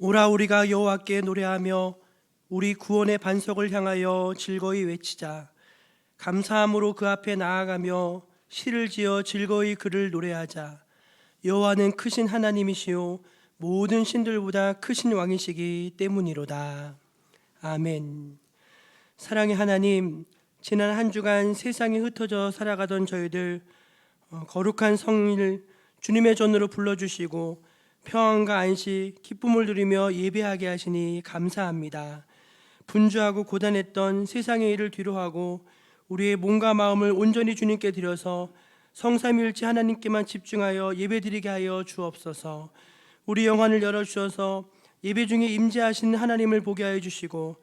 오라 우리가 여호와께 노래하며 우리 구원의 반석을 향하여 즐거이 외치자. 감사함으로 그 앞에 나아가며 시를 지어 즐거이 그를 노래하자. 여호와는 크신 하나님이시요 모든 신들보다 크신 왕이시기 때문이로다. 아멘. 사랑의 하나님, 지난 한 주간 세상에 흩어져 살아가던 저희들 거룩한 성일 주님의 전으로 불러주시고 평안과 안식, 기쁨을 누리며 예배하게 하시니 감사합니다. 분주하고 고단했던 세상의 일을 뒤로하고 우리의 몸과 마음을 온전히 주님께 드려서 성삼위일체 하나님께만 집중하여 예배드리게 하여 주옵소서. 우리 영혼을 열어주셔서 예배 중에 임재하시는 하나님을 보게 하여 주시고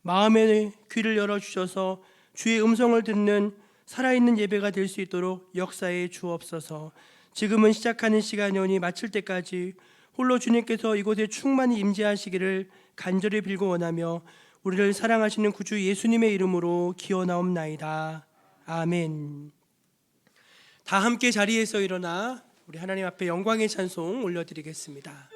마음의 귀를 열어주셔서 주의 음성을 듣는 살아있는 예배가 될 수 있도록 역사해 주옵소서. 지금은 시작하는 시간이 오니 마칠 때까지 홀로 주님께서 이곳에 충만히 임재하시기를 간절히 빌고 원하며 우리를 사랑하시는 구주 예수님의 이름으로 기원하옵나이다. 아멘. 다 함께 자리에서 일어나 우리 하나님 앞에 영광의 찬송 올려드리겠습니다.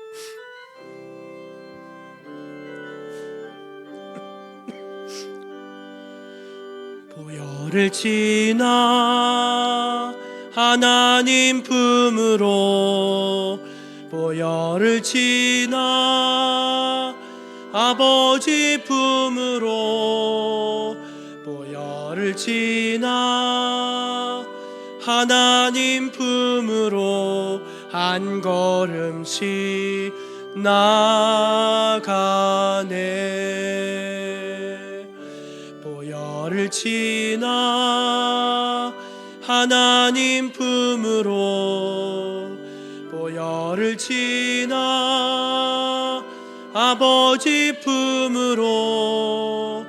보혈을 지나 하나님 품으로, 보혈을 지나 아버지 품으로, 보혈을 지나 하나님 품으로 한 걸음씩 나가네. 보혈을 지나 하나님 품으로, 보혈을 지나 아버지 품으로,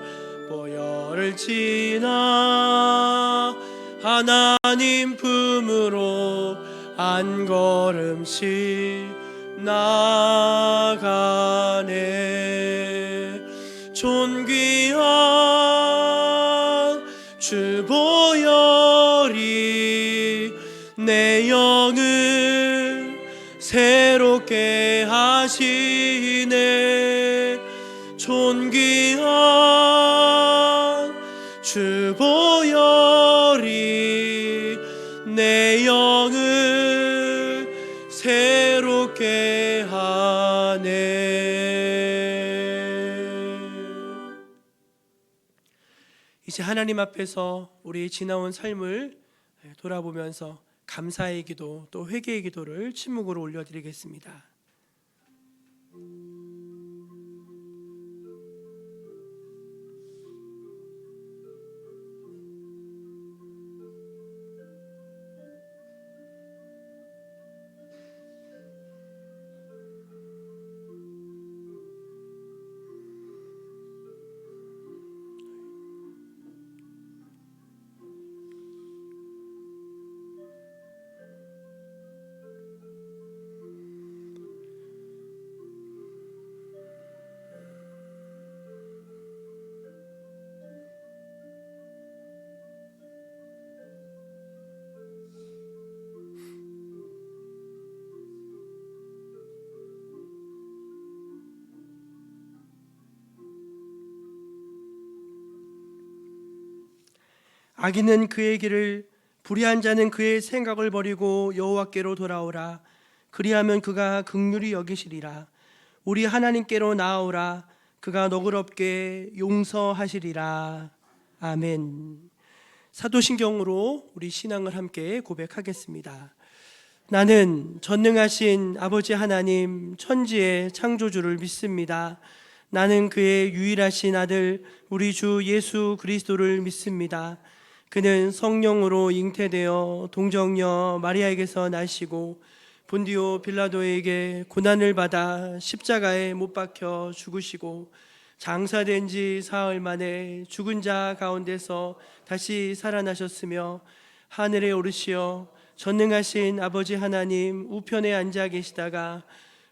보혈을 지나 하나님 품으로 한 걸음씩 나가네. 존귀한 주 보혈이 내 영을 새롭게 하시네. 존귀한 주 보혈이 내 영을 새롭게 하네. 이제 하나님 앞에서 우리 지나온 삶을 돌아보면서 감사의 기도 또 회개의 기도를 침묵으로 올려드리겠습니다. 악인은 그의 길을, 불의한 자는 그의 생각을 버리고 여호와께로 돌아오라. 그리하면 그가 긍휼히 여기시리라. 우리 하나님께로 나아오라. 그가 너그럽게 용서하시리라. 아멘. 사도신경으로 우리 신앙을 함께 고백하겠습니다. 나는 전능하신 아버지 하나님 천지의 창조주를 믿습니다. 나는 그의 유일하신 아들 우리 주 예수 그리스도를 믿습니다. 그는 성령으로 잉태되어 동정녀 마리아에게서 나시고 본디오 빌라도에게 고난을 받아 십자가에 못 박혀 죽으시고 장사된 지 사흘 만에 죽은 자 가운데서 다시 살아나셨으며 하늘에 오르시어 전능하신 아버지 하나님 우편에 앉아 계시다가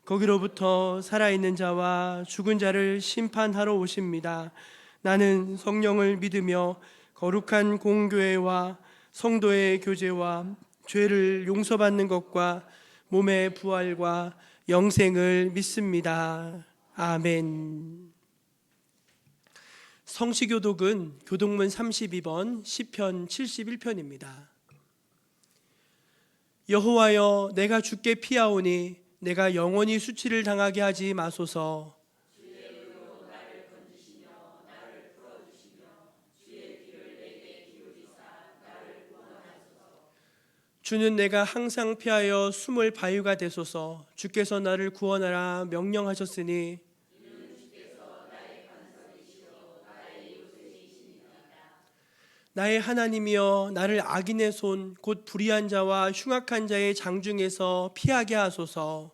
거기로부터 살아있는 자와 죽은 자를 심판하러 오십니다. 나는 성령을 믿으며 거룩한 공교회와 성도의 교제와 죄를 용서받는 것과 몸의 부활과 영생을 믿습니다. 아멘. 성시교독은 교독문 32번 시편 71편입니다. 여호와여, 내가 주께 피하오니 내가 영원히 수치를 당하게 하지 마소서. 주는 내가 항상 피하여 숨을 바위가 되소서. 주께서 나를 구원하라 명령하셨으니 나의 하나님이여, 나를 악인의 손 곧 불의한 자와 흉악한 자의 장중에서 피하게 하소서.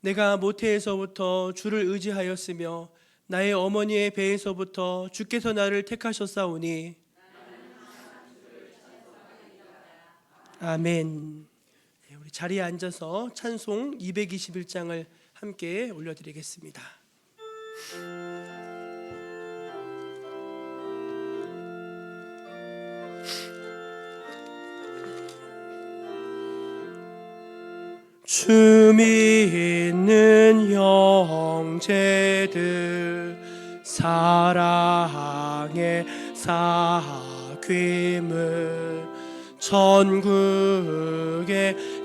내가 모태에서부터 주를 의지하였으며 나의 어머니의 배에서부터 주께서 나를 택하셨사오니 아멘. 우리 자리에 앉아서 찬송 221장을 함께 올려드리겠습니다. 주 믿는 형제들 사랑의 사귐을 천국의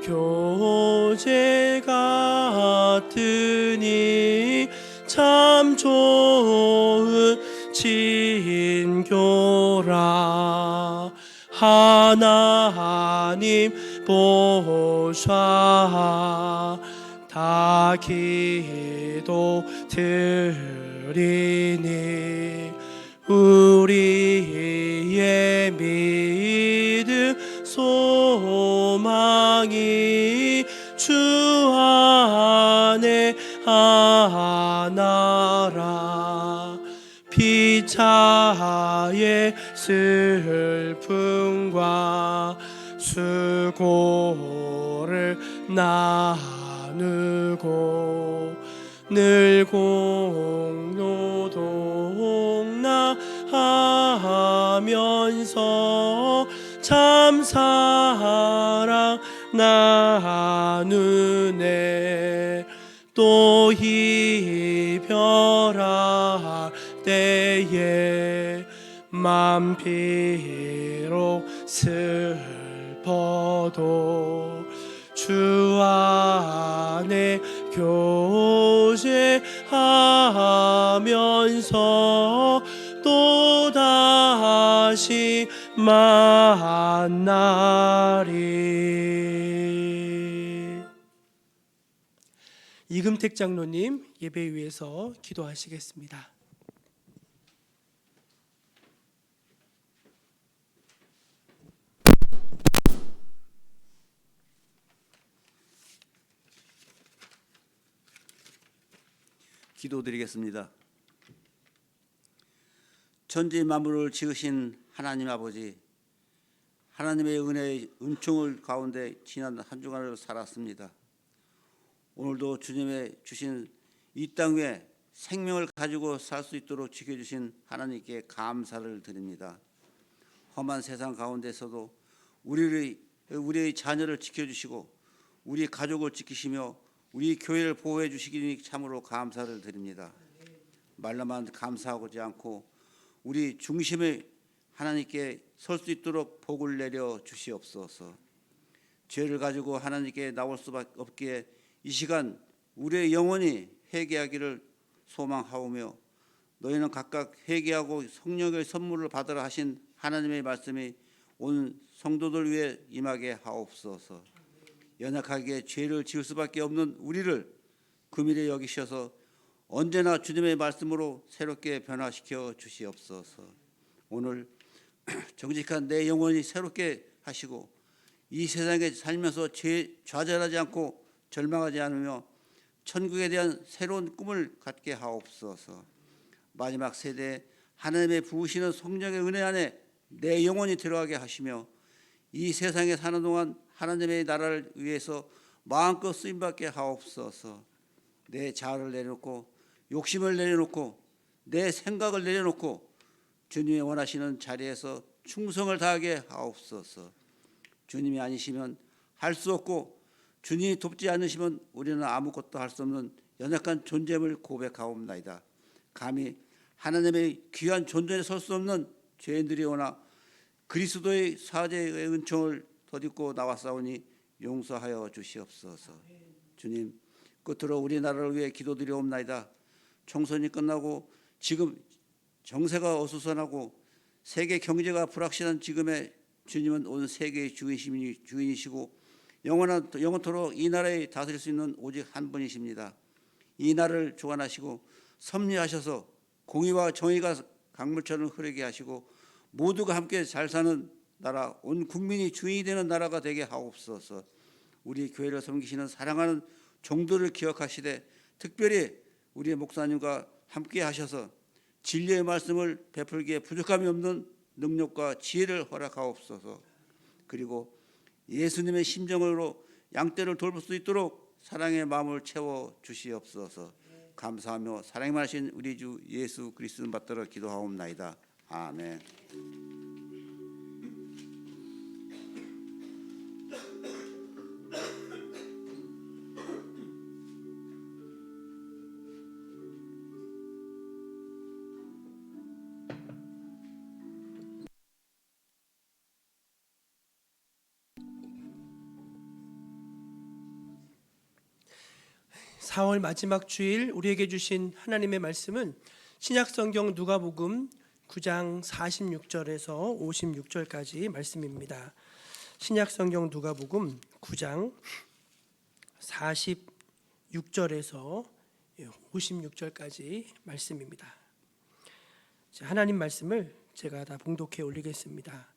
교제 같으니 참 좋은 친교라. 하나님 보좌 다 기도 드리니 우리의 믿음 소망이 주 안에 하나라. 피차의 슬픔과 수고를 나누고 늘 공로 동나하면서 참 사랑 나누네. 또 이별할 때에 맘 비록 슬퍼도 주 안에 교제하면서 또 다시 만나리. 이금택 장로님 예배 위에서 기도하시겠습니다. 기도드리겠습니다. 천지 만물을 지으신 하나님 아버지, 하나님의 은혜의 은총을 가운데 지난 한 주간을 살았습니다. 오늘도 주님의 주신 이 땅 위에 생명을 가지고 살 수 있도록 지켜주신 하나님께 감사를 드립니다. 험한 세상 가운데서도 우리의 자녀를 지켜주시고 우리 가족을 지키시며 우리 교회를 보호해 주시기니 참으로 감사를 드립니다. 말로만 감사하지 않고 우리 중심의 하나님께 설 수 있도록 복을 내려 주시옵소서. 죄를 가지고 하나님께 나올 수밖에 없기에 이 시간 우리의 영혼이 회개하기를 소망하오며 너희는 각각 회개하고 성령의 선물을 받으라 하신 하나님의 말씀이 온 성도들 위해 임하게 하옵소서. 연약하게 죄를 지을 수밖에 없는 우리를 긍휼히 여기셔서 언제나 주님의 말씀으로 새롭게 변화시켜 주시옵소서. 오늘 정직한 내 영혼이 새롭게 하시고 이 세상에 살면서 좌절하지 않고 절망하지 않으며 천국에 대한 새로운 꿈을 갖게 하옵소서. 마지막 세대에 하나님의 부으시는 성령의 은혜 안에 내 영혼이 들어가게 하시며 이 세상에 사는 동안 하나님의 나라를 위해서 마음껏 쓰임받게 하옵소서. 내 자아를 내려놓고 욕심을 내려놓고 내 생각을 내려놓고 주님이 원하시는 자리에서 충성을 다하게 하옵소서. 주님이 아니시면 할 수 없고 주님이 돕지 않으시면 우리는 아무것도 할 수 없는 연약한 존재임을 고백하옵나이다. 감히 하나님의 귀한 존전에 설 수 없는 죄인들이 오나 그리스도의 사죄의 은총을 덧입고 나왔사오니 용서하여 주시옵소서. 주님, 끝으로 우리나라를 위해 기도드리옵나이다. 총선이 끝나고 지금 정세가 어수선하고 세계 경제가 불확실한 지금에 주님은 온 세계의 주인이시고 영원토록 이 나라에 다스릴 수 있는 오직 한 분이십니다. 이 나라를 주관하시고 섭리하셔서 공의와 정의가 강물처럼 흐르게 하시고 모두가 함께 잘 사는 나라, 온 국민이 주인이 되는 나라가 되게 하옵소서. 우리 교회를 섬기시는 사랑하는 종들을 기억하시되 특별히 우리의 목사님과 함께 하셔서 진리의 말씀을 베풀기에 부족함이 없는 능력과 지혜를 허락하옵소서. 그리고 예수님의 심정으로 양떼를 돌볼 수 있도록 사랑의 마음을 채워 주시옵소서. 감사하며 사랑이 많으신 우리 주 예수 그리스도 받들어 기도하옵나이다. 아멘. 사 월 마지막 주일 우리에게 주신 하나님의 말씀은 신약성경 누가복음 9장 46절에서 56절까지 말씀입니다. 신약성경 누가복음 9장 46절에서 56절까지 말씀입니다. 하나님 말씀을 제가 다 봉독해 올리겠습니다.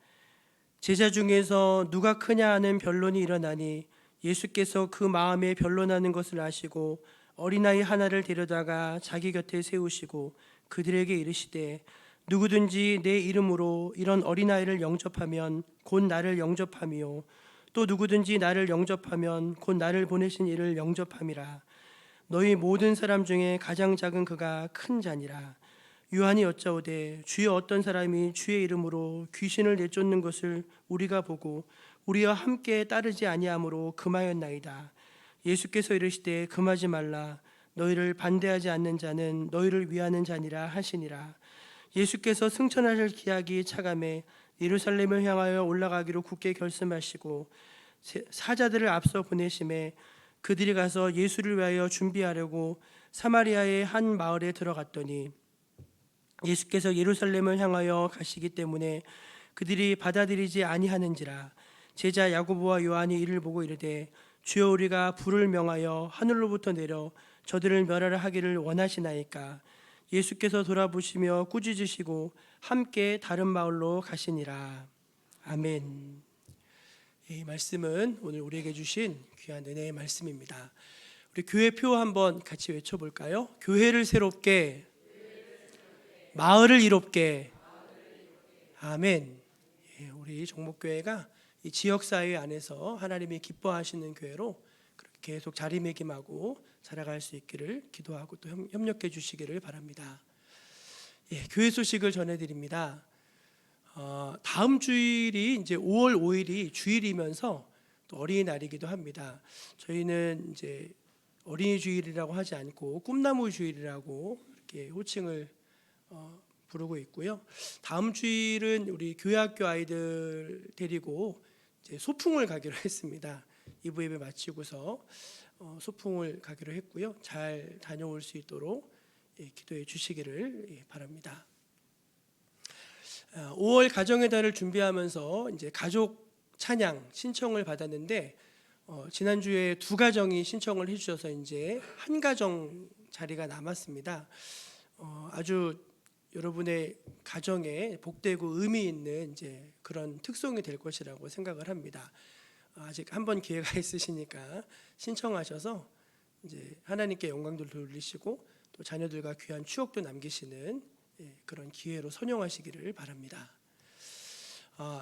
제자 중에서 누가 크냐 하는 변론이 일어나니 예수께서 그 마음에 변론하는 것을 아시고 어린아이 하나를 데려다가 자기 곁에 세우시고 그들에게 이르시되 누구든지 내 이름으로 이런 어린아이를 영접하면 곧 나를 영접함이요 또 누구든지 나를 영접하면 곧 나를 보내신 이를 영접함이라. 너희 모든 사람 중에 가장 작은 그가 큰 자니라. 요한이 여짜오되 주여 어떤 사람이 주의 이름으로 귀신을 내쫓는 것을 우리가 보고 우리와 함께 따르지 아니하므로 금하였나이다. 예수께서 이르시되 금하지 말라. 너희를 반대하지 않는 자는 너희를 위하는 자니라 하시니라. 예수께서 승천하실 기약이 차감해 예루살렘을 향하여 올라가기로 굳게 결심하시고 사자들을 앞서 보내심에 그들이 가서 예수를 위하여 준비하려고 사마리아의 한 마을에 들어갔더니 예수께서 예루살렘을 향하여 가시기 때문에 그들이 받아들이지 아니하는지라. 제자 야고보와 요한이 이를 보고 이르되 주여 우리가 불을 명하여 하늘로부터 내려 저들을 멸하라 하기를 원하시나이까. 예수께서 돌아보시며 꾸짖으시고 함께 다른 마을로 가시니라. 아멘. 이 말씀은 오늘 우리에게 주신 귀한 은혜의 말씀입니다. 우리 교회표 한번 같이 외쳐볼까요? 교회를 새롭게, 마을을 이롭게. 아멘. 우리 종목교회가 이 지역사회 안에서 하나님이 기뻐하시는 교회로 그렇게 계속 자리매김하고 자라갈 수 있기를 기도하고 또 협력해 주시기를 바랍니다. 교회 소식을 전해드립니다. 다음 주일이 이제 5월 5일이 주일이면서 또 어린이날이기도 합니다. 저희는 이제 어린이 주일이라고 하지 않고 꿈나무 주일이라고 이렇게 호칭을 부르고 있고요. 다음 주일은 우리 교회학교 아이들 데리고 이제 소풍을 가기로 했습니다. 2부 예배 마치고서 소풍을 가기로 했고요. 잘 다녀올 수 있도록 기도해 주시기를 바랍니다. 5월 가정의 달을 준비하면서 이제 가족 찬양 신청을 받았는데 지난주에 2가정이 신청을 해주셔서 이제 1가정 자리가 남았습니다. 아주 여러분의 가정에 복되고 의미 있는 이제 그런 특송이 될 것이라고 생각을 합니다. 아직 한번 기회가 있으시니까 신청하셔서 이제 하나님께 영광도 돌리시고 또 자녀들과 귀한 추억도 남기시는 그런 기회로 선용하시기를 바랍니다.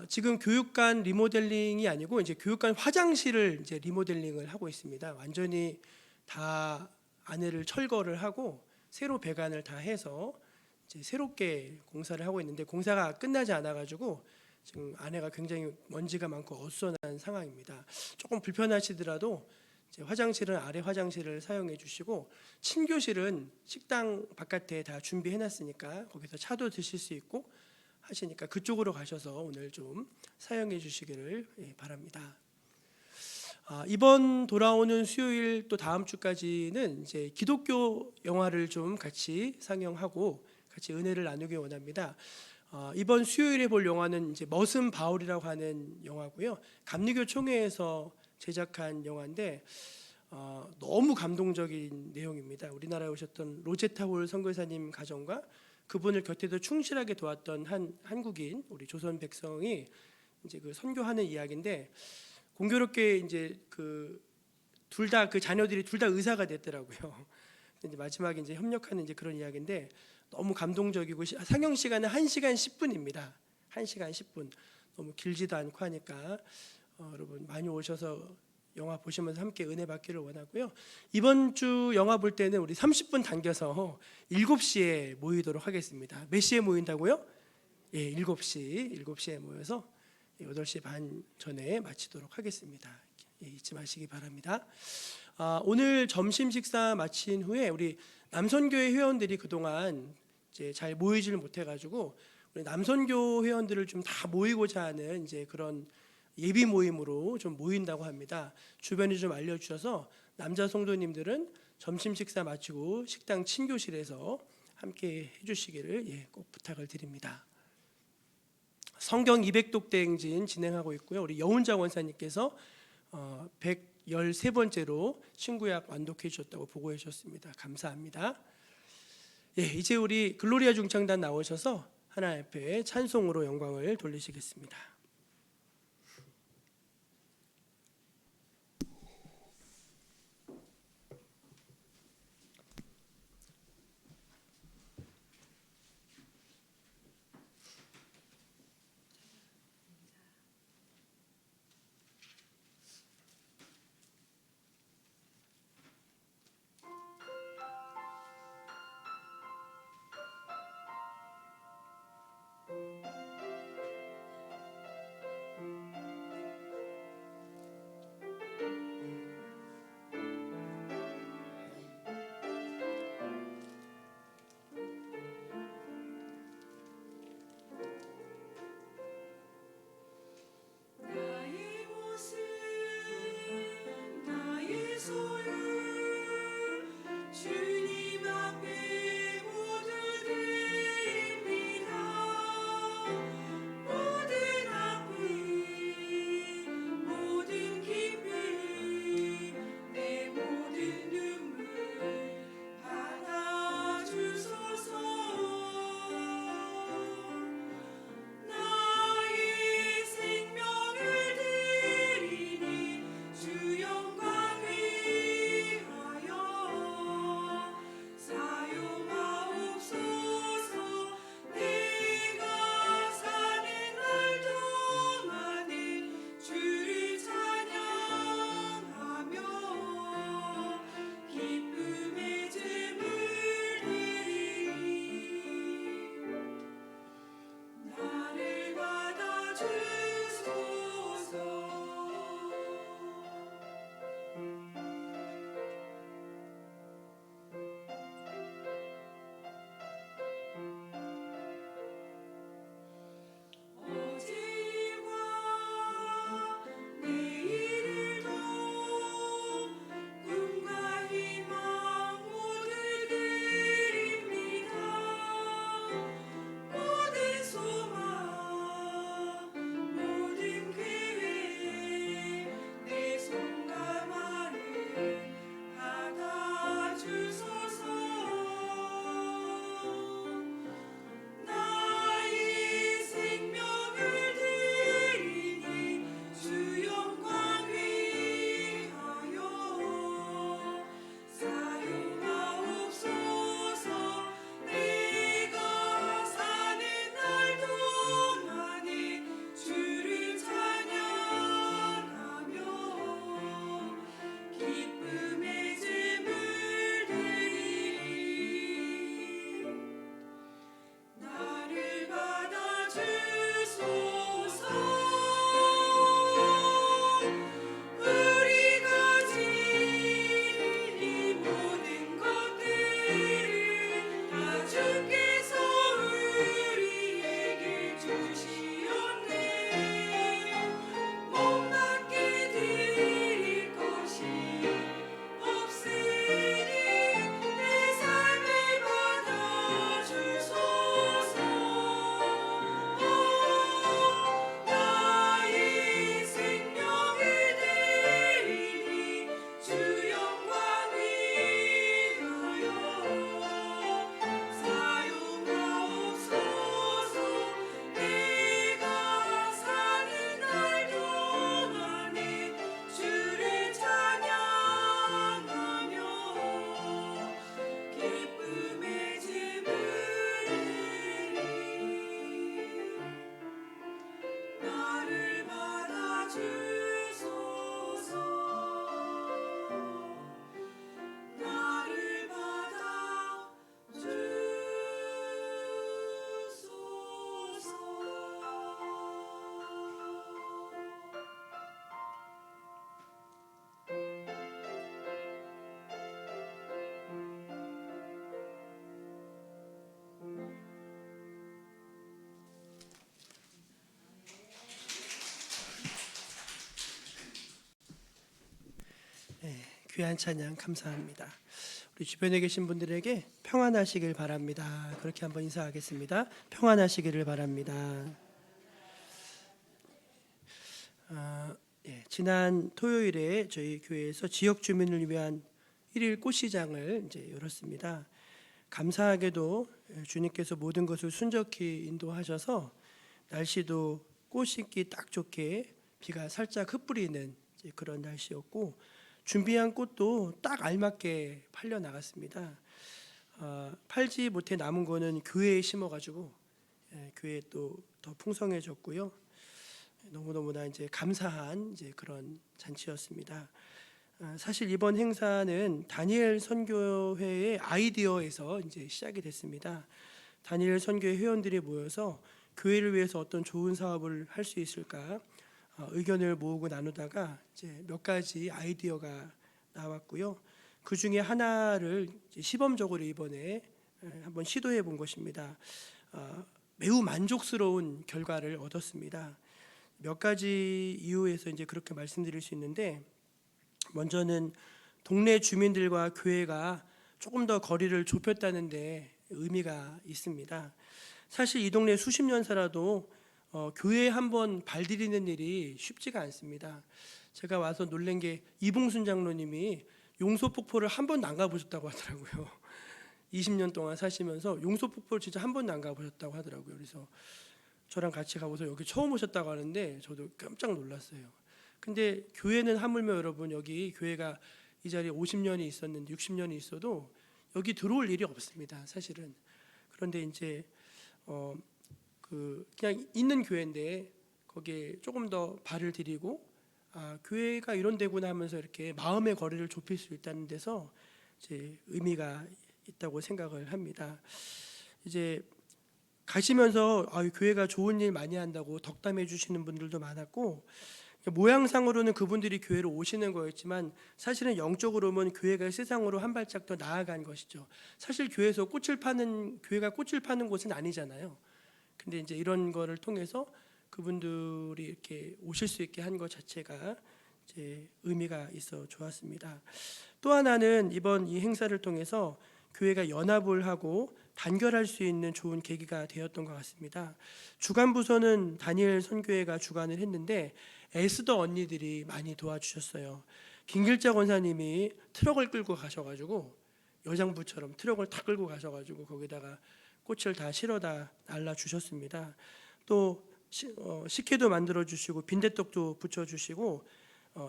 지금 교육관 리모델링이 아니고 이제 교육관 화장실을 이제 리모델링을 하고 있습니다. 완전히 다 안에를 철거를 하고 새로 배관을 다 해서 이제 새롭게 공사를 하고 있는데 공사가 끝나지 않아 가지고 지금 안에가 굉장히 먼지가 많고 어수선한 상황입니다. 조금 불편하시더라도 이제 화장실은 아래 화장실을 사용해 주시고, 침교실은 식당 바깥에 다 준비해 놨으니까 거기서 차도 드실 수 있고 하시니까 그쪽으로 가셔서 오늘 좀 사용해 주시기를 바랍니다. 이번 돌아오는 수요일 또 다음 주까지는 이제 기독교 영화를 좀 같이 상영하고 같이 은혜를 나누기 원합니다. 이번 수요일에 볼 영화는 이제 머슴 바울이라고 하는 영화고요. 감리교 총회에서 제작한 영화인데 너무 감동적인 내용입니다. 우리나라에 오셨던 로제타 홀 선교사님 가정과 그분을 곁에도 충실하게 도왔던 한 한국인 우리 조선 백성이 이제 그 선교하는 이야기인데, 공교롭게 이제 그 둘 다 그 자녀들이 둘 다 의사가 됐더라고요. 이제 마지막에 이제 협력하는 이제 그런 이야기인데 너무 감동적이고, 상영 시간은 1시간 10분입니다. 1시간 10분. 너무 길지도 않고 하니까 여러분 많이 오셔서 영화 보시면서 함께 은혜 받기를 원하고요. 이번 주 영화 볼 때는 우리 30분 당겨서 7시에 모이도록 하겠습니다. 몇 시에 모인다고요? 예, 7시에 모여서 8시 반 전에 마치도록 하겠습니다. 예, 잊지 마시기 바랍니다. 오늘 점심 식사 마친 후에 우리 남선교회 회원들이 그동안 이제 잘 모이지를 못해가지고 우리 남선교 회원들을 좀 다 모이고자 하는 이제 그런 예비 모임으로 좀 모인다고 합니다. 주변에 좀 알려주셔서 남자 성도님들은 점심 식사 마치고 식당 친교실에서 함께 해주시기를 꼭 부탁을 드립니다. 성경 200독 대행진 진행하고 있고요. 우리 여운자 원사님께서 113번째로 신구약 완독해 주셨다고 보고해 주셨습니다. 감사합니다. 이제 우리 글로리아 중창단 나오셔서 하나님 앞에 찬송으로 영광을 돌리시겠습니다. 귀한 찬양 감사합니다. 우리 주변에 계신 분들에게 평안하시길 바랍니다. 그렇게 한번 인사하겠습니다. 평안하시기를 바랍니다. 지난 토요일에 저희 교회에서 지역 주민을 위한 일일 꽃시장을 이제 열었습니다. 감사하게도 주님께서 모든 것을 순적히 인도하셔서 날씨도 꽃 심기 딱 좋게 비가 살짝 흩뿌리는 이제 그런 날씨였고, 준비한 꽃도 딱 알맞게 팔려 나갔습니다. 팔지 못해 남은 거는 교회에 심어가지고 교회 또 더 풍성해졌고요. 너무너무나 이제 감사한 이제 그런 잔치였습니다. 사실 이번 행사는 다니엘 선교회의 아이디어에서 이제 시작이 됐습니다. 다니엘 선교회 회원들이 모여서 교회를 위해서 어떤 좋은 사업을 할 수 있을까 의견을 모으고 나누다가 이제 몇 가지 아이디어가 나왔고요. 그 중에 하나를 시범적으로 이번에 한번 시도해 본 것입니다. 매우 만족스러운 결과를 얻었습니다. 몇 가지 이유에서 이제 그렇게 말씀드릴 수 있는데, 먼저는 동네 주민들과 교회가 조금 더 거리를 좁혔다는 데 의미가 있습니다. 사실 이 동네 수십 년 살아도 교회에 한번 발디디는 일이 쉽지가 않습니다. 제가 와서 놀란 게 이봉순 장로님이 용서폭포를 한 번도 안 가보셨다고 하더라고요. 20년 동안 사시면서 용서폭포를 진짜 한 번도 안 가보셨다고 하더라고요. 그래서 저랑 같이 가보서 여기 처음 오셨다고 하는데 저도 깜짝 놀랐어요. 근데 교회는 하물며 여러분, 여기 교회가 이 자리에 50년이 있었는데 60년이 있어도 여기 들어올 일이 없습니다, 사실은. 그런데 이제 그냥 있는 교회인데 거기에 조금 더 발을 들이고 교회가 이런 데구나 하면서 이렇게 마음의 거리를 좁힐 수 있다는 데서 이제 의미가 있다고 생각을 합니다. 이제 가시면서 교회가 좋은 일 많이 한다고 덕담해 주시는 분들도 많았고, 모양상으로는 그분들이 교회로 오시는 거였지만 사실은 영적으로는 교회가 세상으로 한 발짝 더 나아간 것이죠. 사실 교회가 꽃을 파는 곳은 아니잖아요. 근데 이제 이런 거를 통해서 그분들이 이렇게 오실 수 있게 한 것 자체가 이제 의미가 있어 좋았습니다. 또 하나는 이번 이 행사를 통해서 교회가 연합을 하고 단결할 수 있는 좋은 계기가 되었던 것 같습니다. 주간 부서는 다니엘 선교회가 주관을 했는데 에스더 언니들이 많이 도와주셨어요. 김길자 권사님이 트럭을 끌고 가셔가지고 여장부처럼 트럭을 다 끌고 가셔가지고 거기다가 꽃을 다 실어다 날라주셨습니다. 또 식혜도 만들어주시고 빈대떡도 부쳐주시고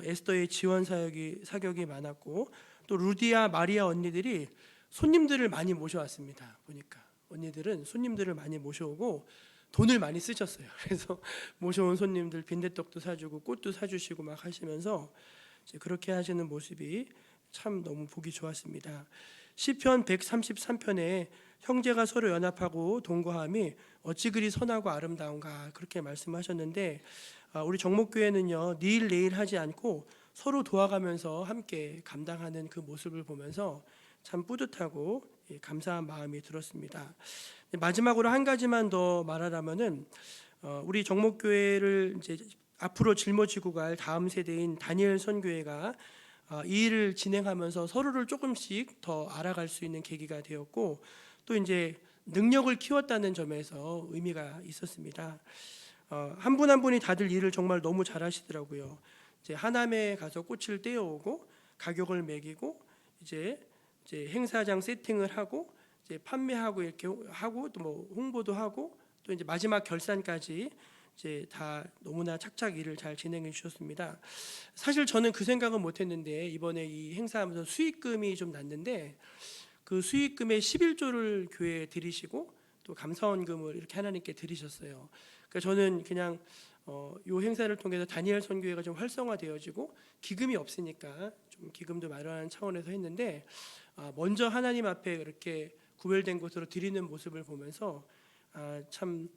에스더의 지원 사격이 많았고, 또 루디아 마리아 언니들이 손님들을 많이 모셔왔습니다. 보니까 언니들은 손님들을 많이 모셔오고 돈을 많이 쓰셨어요. 그래서 모셔온 손님들 빈대떡도 사주고 꽃도 사주시고 막 하시면서 이제 그렇게 하시는 모습이 참 너무 보기 좋았습니다. 시편 133편에 형제가 서로 연합하고 동거함이 어찌 그리 선하고 아름다운가 그렇게 말씀하셨는데, 우리 정목교회는요 니일 내일 하지 않고 서로 도와가면서 함께 감당하는 그 모습을 보면서 참 뿌듯하고 감사한 마음이 들었습니다. 마지막으로 한 가지만 더 말하자면은 우리 정목교회를 이제 앞으로 짊어지고 갈 다음 세대인 다니엘 선교회가 이 일을 진행하면서 서로를 조금씩 더 알아갈 수 있는 계기가 되었고, 또 이제 능력을 키웠다는 점에서 의미가 있었습니다. 한 분 한 분이 다들 일을 정말 너무 잘하시더라고요. 이제 하남에 가서 꽃을 떼어오고 가격을 매기고 이제 행사장 세팅을 하고 이제 판매하고 이렇게 하고 또 뭐 홍보도 하고 또 이제 마지막 결산까지 이제 다 너무나 착착 일을 잘 진행해 주셨습니다. 사실 저는 그 생각은 못했는데 이번에 이 행사하면서 수익금이 좀 났는데 그 수익금의 11조를 교회에 드리시고 또 감사원금을 이렇게 하나님께 드리셨어요. 그러니까 저는 그냥 이 행사를 통해서 다니엘 선교회가 좀 활성화되어지고 기금이 없으니까 좀 기금도 마련하는 차원에서 했는데, 먼저 하나님 앞에 이렇게 구별된 곳으로 드리는 모습을 보면서 참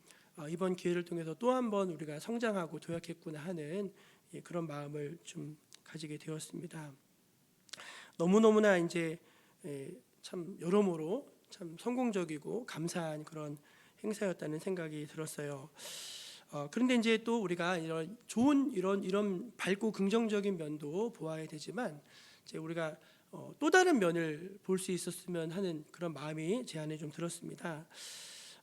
이번 기회를 통해서 또 한 번 우리가 성장하고 도약했구나 하는 그런 마음을 좀 가지게 되었습니다. 너무너무나 이제 참 여러모로 참 성공적이고 감사한 그런 행사였다는 생각이 들었어요. 그런데 이제 또 우리가 이런 좋은 이런 밝고 긍정적인 면도 보아야 되지만 이제 우리가 또 다른 면을 볼 수 있었으면 하는 그런 마음이 제 안에 좀 들었습니다.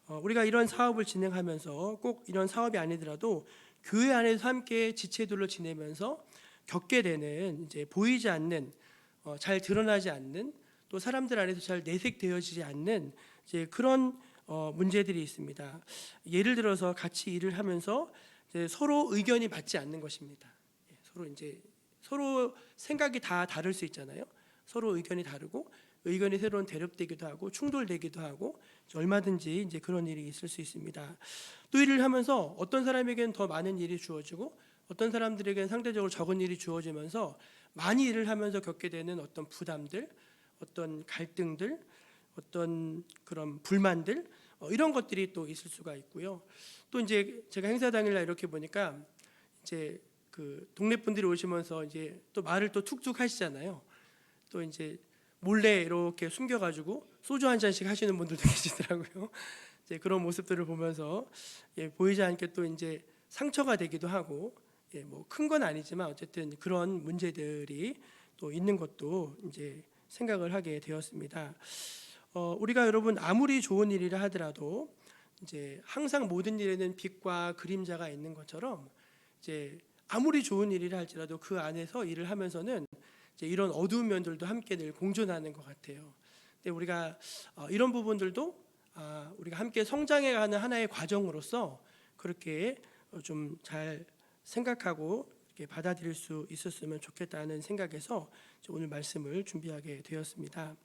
우리가 이런 사업을 진행하면서 꼭 이런 사업이 아니더라도 교회 안에서 함께 지체들로 지내면서 겪게 되는 이제 보이지 않는 잘 드러나지 않는 또 사람들 안에서 잘 내색되어지지 않는 이제 그런 문제들이 있습니다. 예를 들어서 같이 일을 하면서 이제 서로 의견이 맞지 않는 것입니다. 서로 생각이 다 다를 수 있잖아요. 서로 의견이 다르고 의견이 새로운 대립되기도 하고 충돌되기도 하고 얼마든지 이제 그런 일이 있을 수 있습니다. 또 일을 하면서 어떤 사람에게는 더 많은 일이 주어지고 어떤 사람들에게는 상대적으로 적은 일이 주어지면서 많이 일을 하면서 겪게 되는 어떤 부담들, 어떤 갈등들, 어떤 그런 불만들 이런 것들이 또 있을 수가 있고요. 또 이제 제가 행사 당일날 이렇게 보니까 이제 그 동네 분들이 오시면서 이제 또 말을 또 툭툭 하시잖아요. 또 이제 몰래 이렇게 숨겨가지고 소주 한 잔씩 하시는 분들도 계시더라고요. 이제 그런 모습들을 보면서 보이지 않게 또 이제 상처가 되기도 하고 뭐 큰 건 아니지만 어쨌든 그런 문제들이 또 있는 것도 이제 생각을 하게 되었습니다. 우리가 여러분 아무리 좋은 일이라 하더라도 이제 항상 모든 일에는 빛과 그림자가 있는 것처럼 이제 아무리 좋은 일이라 할지라도 그 안에서 일을 하면서는 이제 이런 어두운 면들도 함께 늘 공존하는 것 같아요. 근데 우리가 이런 부분들도 우리가 함께 성장해가는 하나의 과정으로서 그렇게 좀 잘 생각하고 이렇게 받아들일 수 있었으면 좋겠다는 생각에서 오늘 말씀을 준비하게 되었습니다.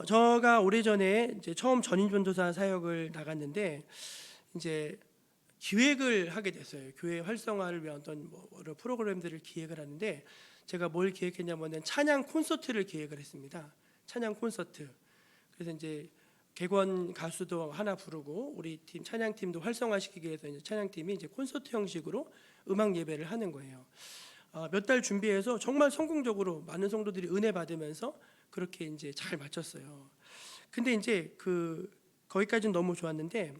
제가 오래전에 이제 처음 전인전도사 사역을 나갔는데 이제 기획을 하게 됐어요. 교회 활성화를 위한 어떤 여러 프로그램들을 기획을 하는데 제가 뭘 기획했냐면은 찬양 콘서트를 기획을 했습니다. 찬양 콘서트. 그래서 이제 객원 가수도 하나 부르고 우리 팀 찬양팀도 활성화시키기 위해서 이제 찬양팀이 이제 콘서트 형식으로 음악 예배를 하는 거예요. 몇 달 준비해서 정말 성공적으로 많은 성도들이 은혜 받으면서 그렇게 이제 잘 마쳤어요. 근데 이제 거기까지는 너무 좋았는데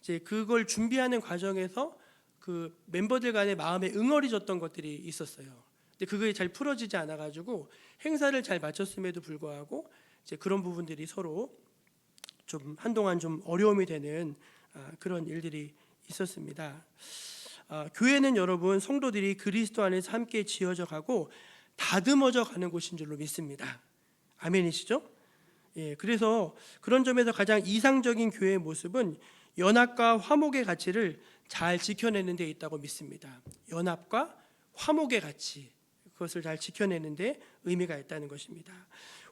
이제 그걸 준비하는 과정에서 그 멤버들 간의 마음에 응어리졌던 것들이 있었어요. 근데 그게 잘 풀어지지 않아가지고 행사를 잘 마쳤음에도 불구하고 이제 그런 부분들이 서로 좀 한동안 좀 어려움이 되는 그런 일들이 있었습니다. 교회는 여러분 성도들이 그리스도 안에서 함께 지어져 가고 다듬어져 가는 곳인 줄로 믿습니다. 아멘이시죠? 그래서 그런 점에서 가장 이상적인 교회의 모습은 연합과 화목의 가치를 잘 지켜내는 데 있다고 믿습니다. 연합과 화목의 가치, 그것을 잘 지켜내는 데 의미가 있다는 것입니다.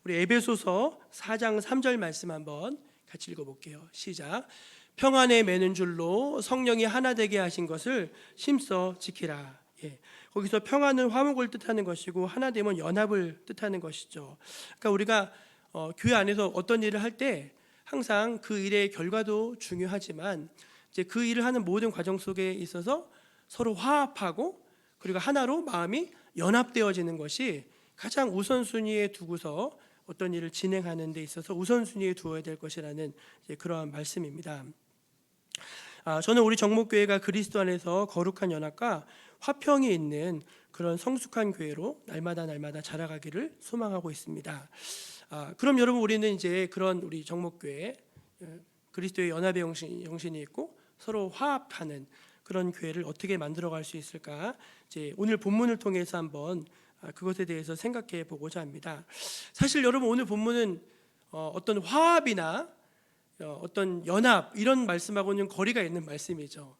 우리 에베소서 4장 3절 말씀 한번 같이 읽어볼게요. 시작. 평안에 매는 줄로 성령이 하나 되게 하신 것을 힘써 지키라. 거기서 평안은 화목을 뜻하는 것이고 하나됨은 연합을 뜻하는 것이죠. 그러니까 우리가 교회 안에서 어떤 일을 할 때 항상 그 일의 결과도 중요하지만 이제 그 일을 하는 모든 과정 속에 있어서 서로 화합하고 그리고 하나로 마음이 연합되어지는 것이 가장 우선순위에 두고서 어떤 일을 진행하는 데 있어서 우선순위에 두어야 될 것이라는 그러한 말씀입니다. 저는 우리 정목교회가 그리스도 안에서 거룩한 연합과 화평이 있는 그런 성숙한 교회로 날마다 자라가기를 소망하고 있습니다. 그럼 여러분 우리는 이제 그런 우리 정목교회 그리스도의 연합의 정신이 있고 서로 화합하는 그런 교회를 어떻게 만들어갈 수 있을까? 이제 오늘 본문을 통해서 한번 그것에 대해서 생각해 보고자 합니다. 사실 여러분 오늘 본문은 어떤 화합이나 어떤 연합 이런 말씀하고는 거리가 있는 말씀이죠.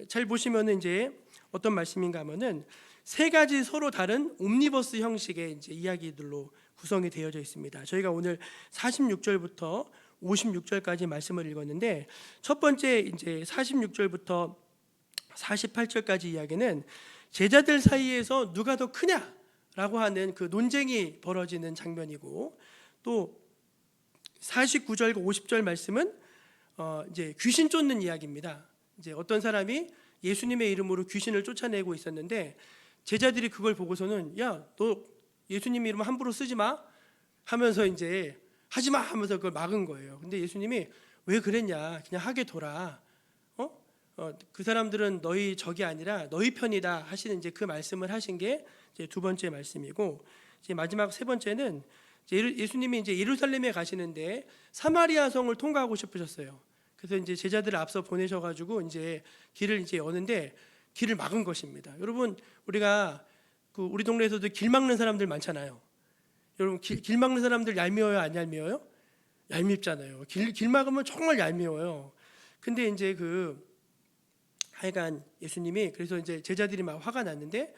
잘 보시면은 이제 어떤 말씀인가 하면은 세 가지 서로 다른 옴니버스 형식의 이제 이야기들로 구성이 되어져 있습니다. 저희가 오늘 46절부터 56절까지 말씀을 읽었는데 첫 번째 이제 46절부터 48절까지 이야기는 제자들 사이에서 누가 더 크냐라고 하는 그 논쟁이 벌어지는 장면이고 또 49절과 50절 말씀은 이제 귀신 쫓는 이야기입니다. 이제 어떤 사람이 예수님의 이름으로 귀신을 쫓아내고 있었는데 제자들이 그걸 보고서는 야, 너 예수님 이름 함부로 쓰지 마 하면서 이제 하지 마 하면서 그걸 막은 거예요. 근데 예수님이 왜 그랬냐? 그냥 하게 둬라. 그 사람들은 너희 적이 아니라 너희 편이다 하시는 이제 그 말씀을 하신 게 이제 두 번째 말씀이고 이제 마지막 세 번째는 예수님이 이제 예루살렘에 가시는데 사마리아 성을 통과하고 싶으셨어요. 그래서 이제 제자들을 앞서 보내셔가지고 이제 길을 이제 여는데 길을 막은 것입니다. 여러분 우리가 우리 동네에서도 길 막는 사람들 많잖아요. 여러분 길 막는 사람들 얄미워요, 안 얄미워요? 얄밉잖아요. 길 막으면 정말 얄미워요. 근데 이제 하여간 예수님이 그래서 이제 제자들이 막 화가 났는데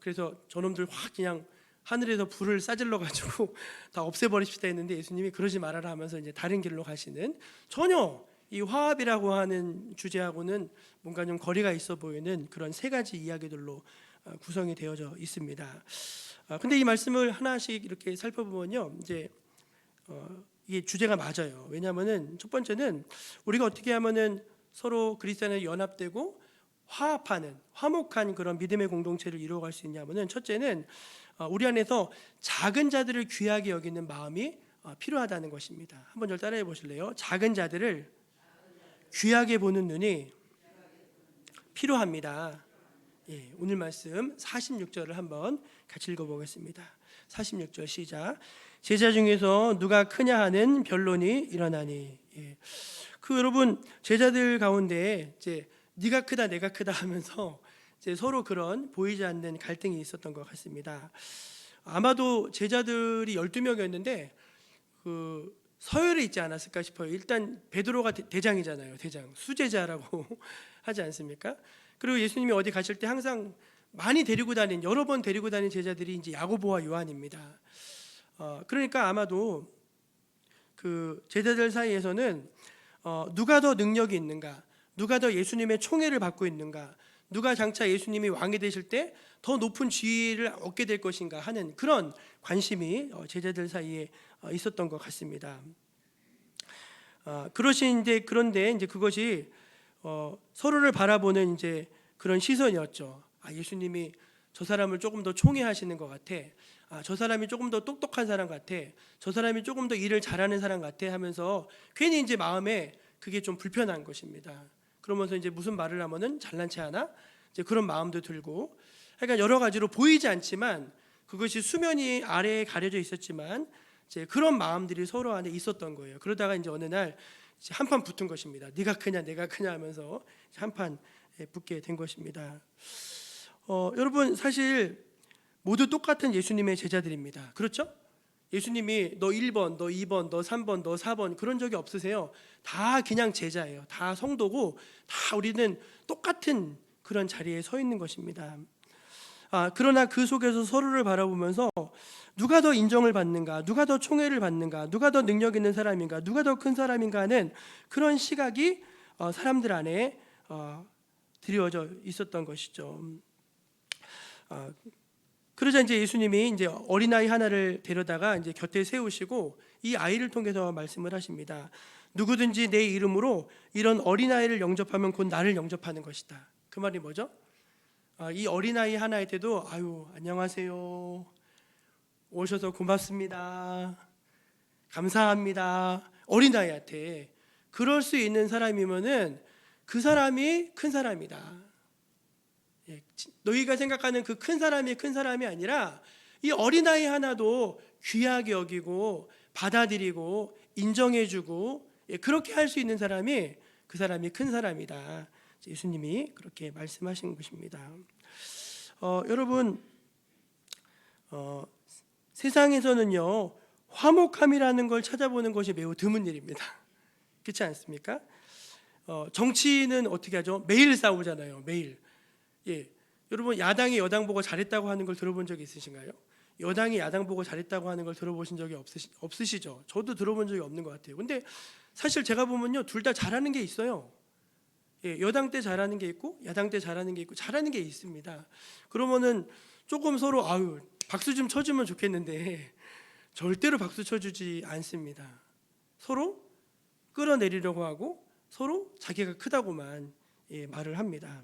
그래서 저놈들 확 그냥 하늘에서 불을 싸질러 가지고 다 없애버립시다 했는데 예수님이 그러지 말아라 하면서 이제 다른 길로 가시는, 전혀 이 화합이라고 하는 주제하고는 뭔가 좀 거리가 있어 보이는 그런 세 가지 이야기들로 구성이 되어져 있습니다. 근데 이 말씀을 하나씩 이렇게 살펴보면요, 이제 이게 주제가 맞아요. 왜냐하면은 첫 번째는 우리가 어떻게 하면은 서로 그리스도인에 연합되고 화합하는, 화목한 그런 믿음의 공동체를 이루어갈 수 있냐면은, 첫째는 우리 안에서 작은 자들을 귀하게 여기는 마음이 필요하다는 것입니다. 한번 절 따라해 보실래요? 작은 자들을 귀하게 보는 눈이 필요합니다. 예, 오늘 말씀 46절을 한번 같이 읽어보겠습니다. 46절 시작. 제자 중에서 누가 크냐 하는 변론이 일어나니. 예. 여러분 제자들 가운데 이제 네가 크다 내가 크다 하면서 이제 서로 그런 보이지 않는 갈등이 있었던 것 같습니다. 아마도 제자들이 12명이었는데 서열이 있지 않았을까 싶어요. 일단 베드로가 대장이잖아요. 대장, 수제자라고 하지 않습니까? 그리고 예수님이 어디 가실 때 항상 많이 데리고 다닌, 여러 번 데리고 다닌 제자들이 이제 야고보와 요한입니다. 그러니까 아마도 제자들 사이에서는 누가 더 능력이 있는가, 누가 더 예수님의 총애를 받고 있는가, 누가 장차 예수님이 왕이 되실 때 더 높은 지위를 얻게 될 것인가 하는 그런 관심이 제자들 사이에 있었던 것 같습니다. 그런데 이제 그것이 서로를 바라보는 이제 그런 시선이었죠. 예수님이 저 사람을 조금 더 총애하시는 것 같아. 저 사람이 조금 더 똑똑한 사람 같아. 저 사람이 조금 더 일을 잘하는 사람 같아 하면서 괜히 이제 마음에 그게 좀 불편한 것입니다. 그러면서 이제 무슨 말을 하면은 잘난 체 하나? 이제 그런 마음도 들고, 그러니까 여러 가지로 보이지 않지만 그것이 수면이 아래에 가려져 있었지만 이제 그런 마음들이 서로 안에 있었던 거예요. 그러다가 이제 어느 날 한판 붙은 것입니다. 네가 크냐 내가 크냐 하면서 한판 붙게 된 것입니다. 여러분 사실 모두 똑같은 예수님의 제자들입니다. 그렇죠? 예수님이 너 1번, 너 2번, 너 3번, 너 4번 그런 적이 없으세요. 다 그냥 제자예요. 다 성도고 다 우리는 똑같은 그런 자리에 서 있는 것입니다. 그러나 그 속에서 서로를 바라보면서 누가 더 인정을 받는가, 누가 더 총애를 받는가, 누가 더 능력 있는 사람인가, 누가 더 큰 사람인가 하는 그런 시각이 사람들 안에 드리워져 있었던 것이죠. 그러자 이제 예수님이 이제 어린아이 하나를 데려다가 이제 곁에 세우시고 이 아이를 통해서 말씀을 하십니다. 누구든지 내 이름으로 이런 어린아이를 영접하면 곧 나를 영접하는 것이다. 그 말이 뭐죠? 이 어린아이 하나한테도 안녕하세요, 오셔서 고맙습니다, 감사합니다, 어린아이한테 그럴 수 있는 사람이면은 그 사람이 큰 사람이다. 너희가 생각하는 그 큰 사람이 큰 사람이 아니라 이 어린아이 하나도 귀하게 여기고 받아들이고 인정해주고 그렇게 할 수 있는 사람이 그 사람이 큰 사람이다. 예수님이 그렇게 말씀하신 것입니다. 여러분 세상에서는요 화목함이라는 걸 찾아보는 것이 매우 드문 일입니다. 그렇지 않습니까? 정치는 어떻게 하죠? 매일 싸우잖아요. 매일. 여러분 야당이 여당 보고 잘했다고 하는 걸 들어본 적이 있으신가요? 여당이 야당 보고 잘했다고 하는 걸 들어보신 적이 없으시죠? 저도 들어본 적이 없는 것 같아요. 근데 사실 제가 보면요 둘 다 잘하는 게 있어요. 여당 때 잘하는 게 있고 야당 때 잘하는 게 있고 잘하는 게 있습니다. 그러면은 조금 서로 박수 좀 쳐주면 좋겠는데 절대로 박수 쳐주지 않습니다. 서로 끌어내리려고 하고 서로 자기가 크다고만 말을 합니다.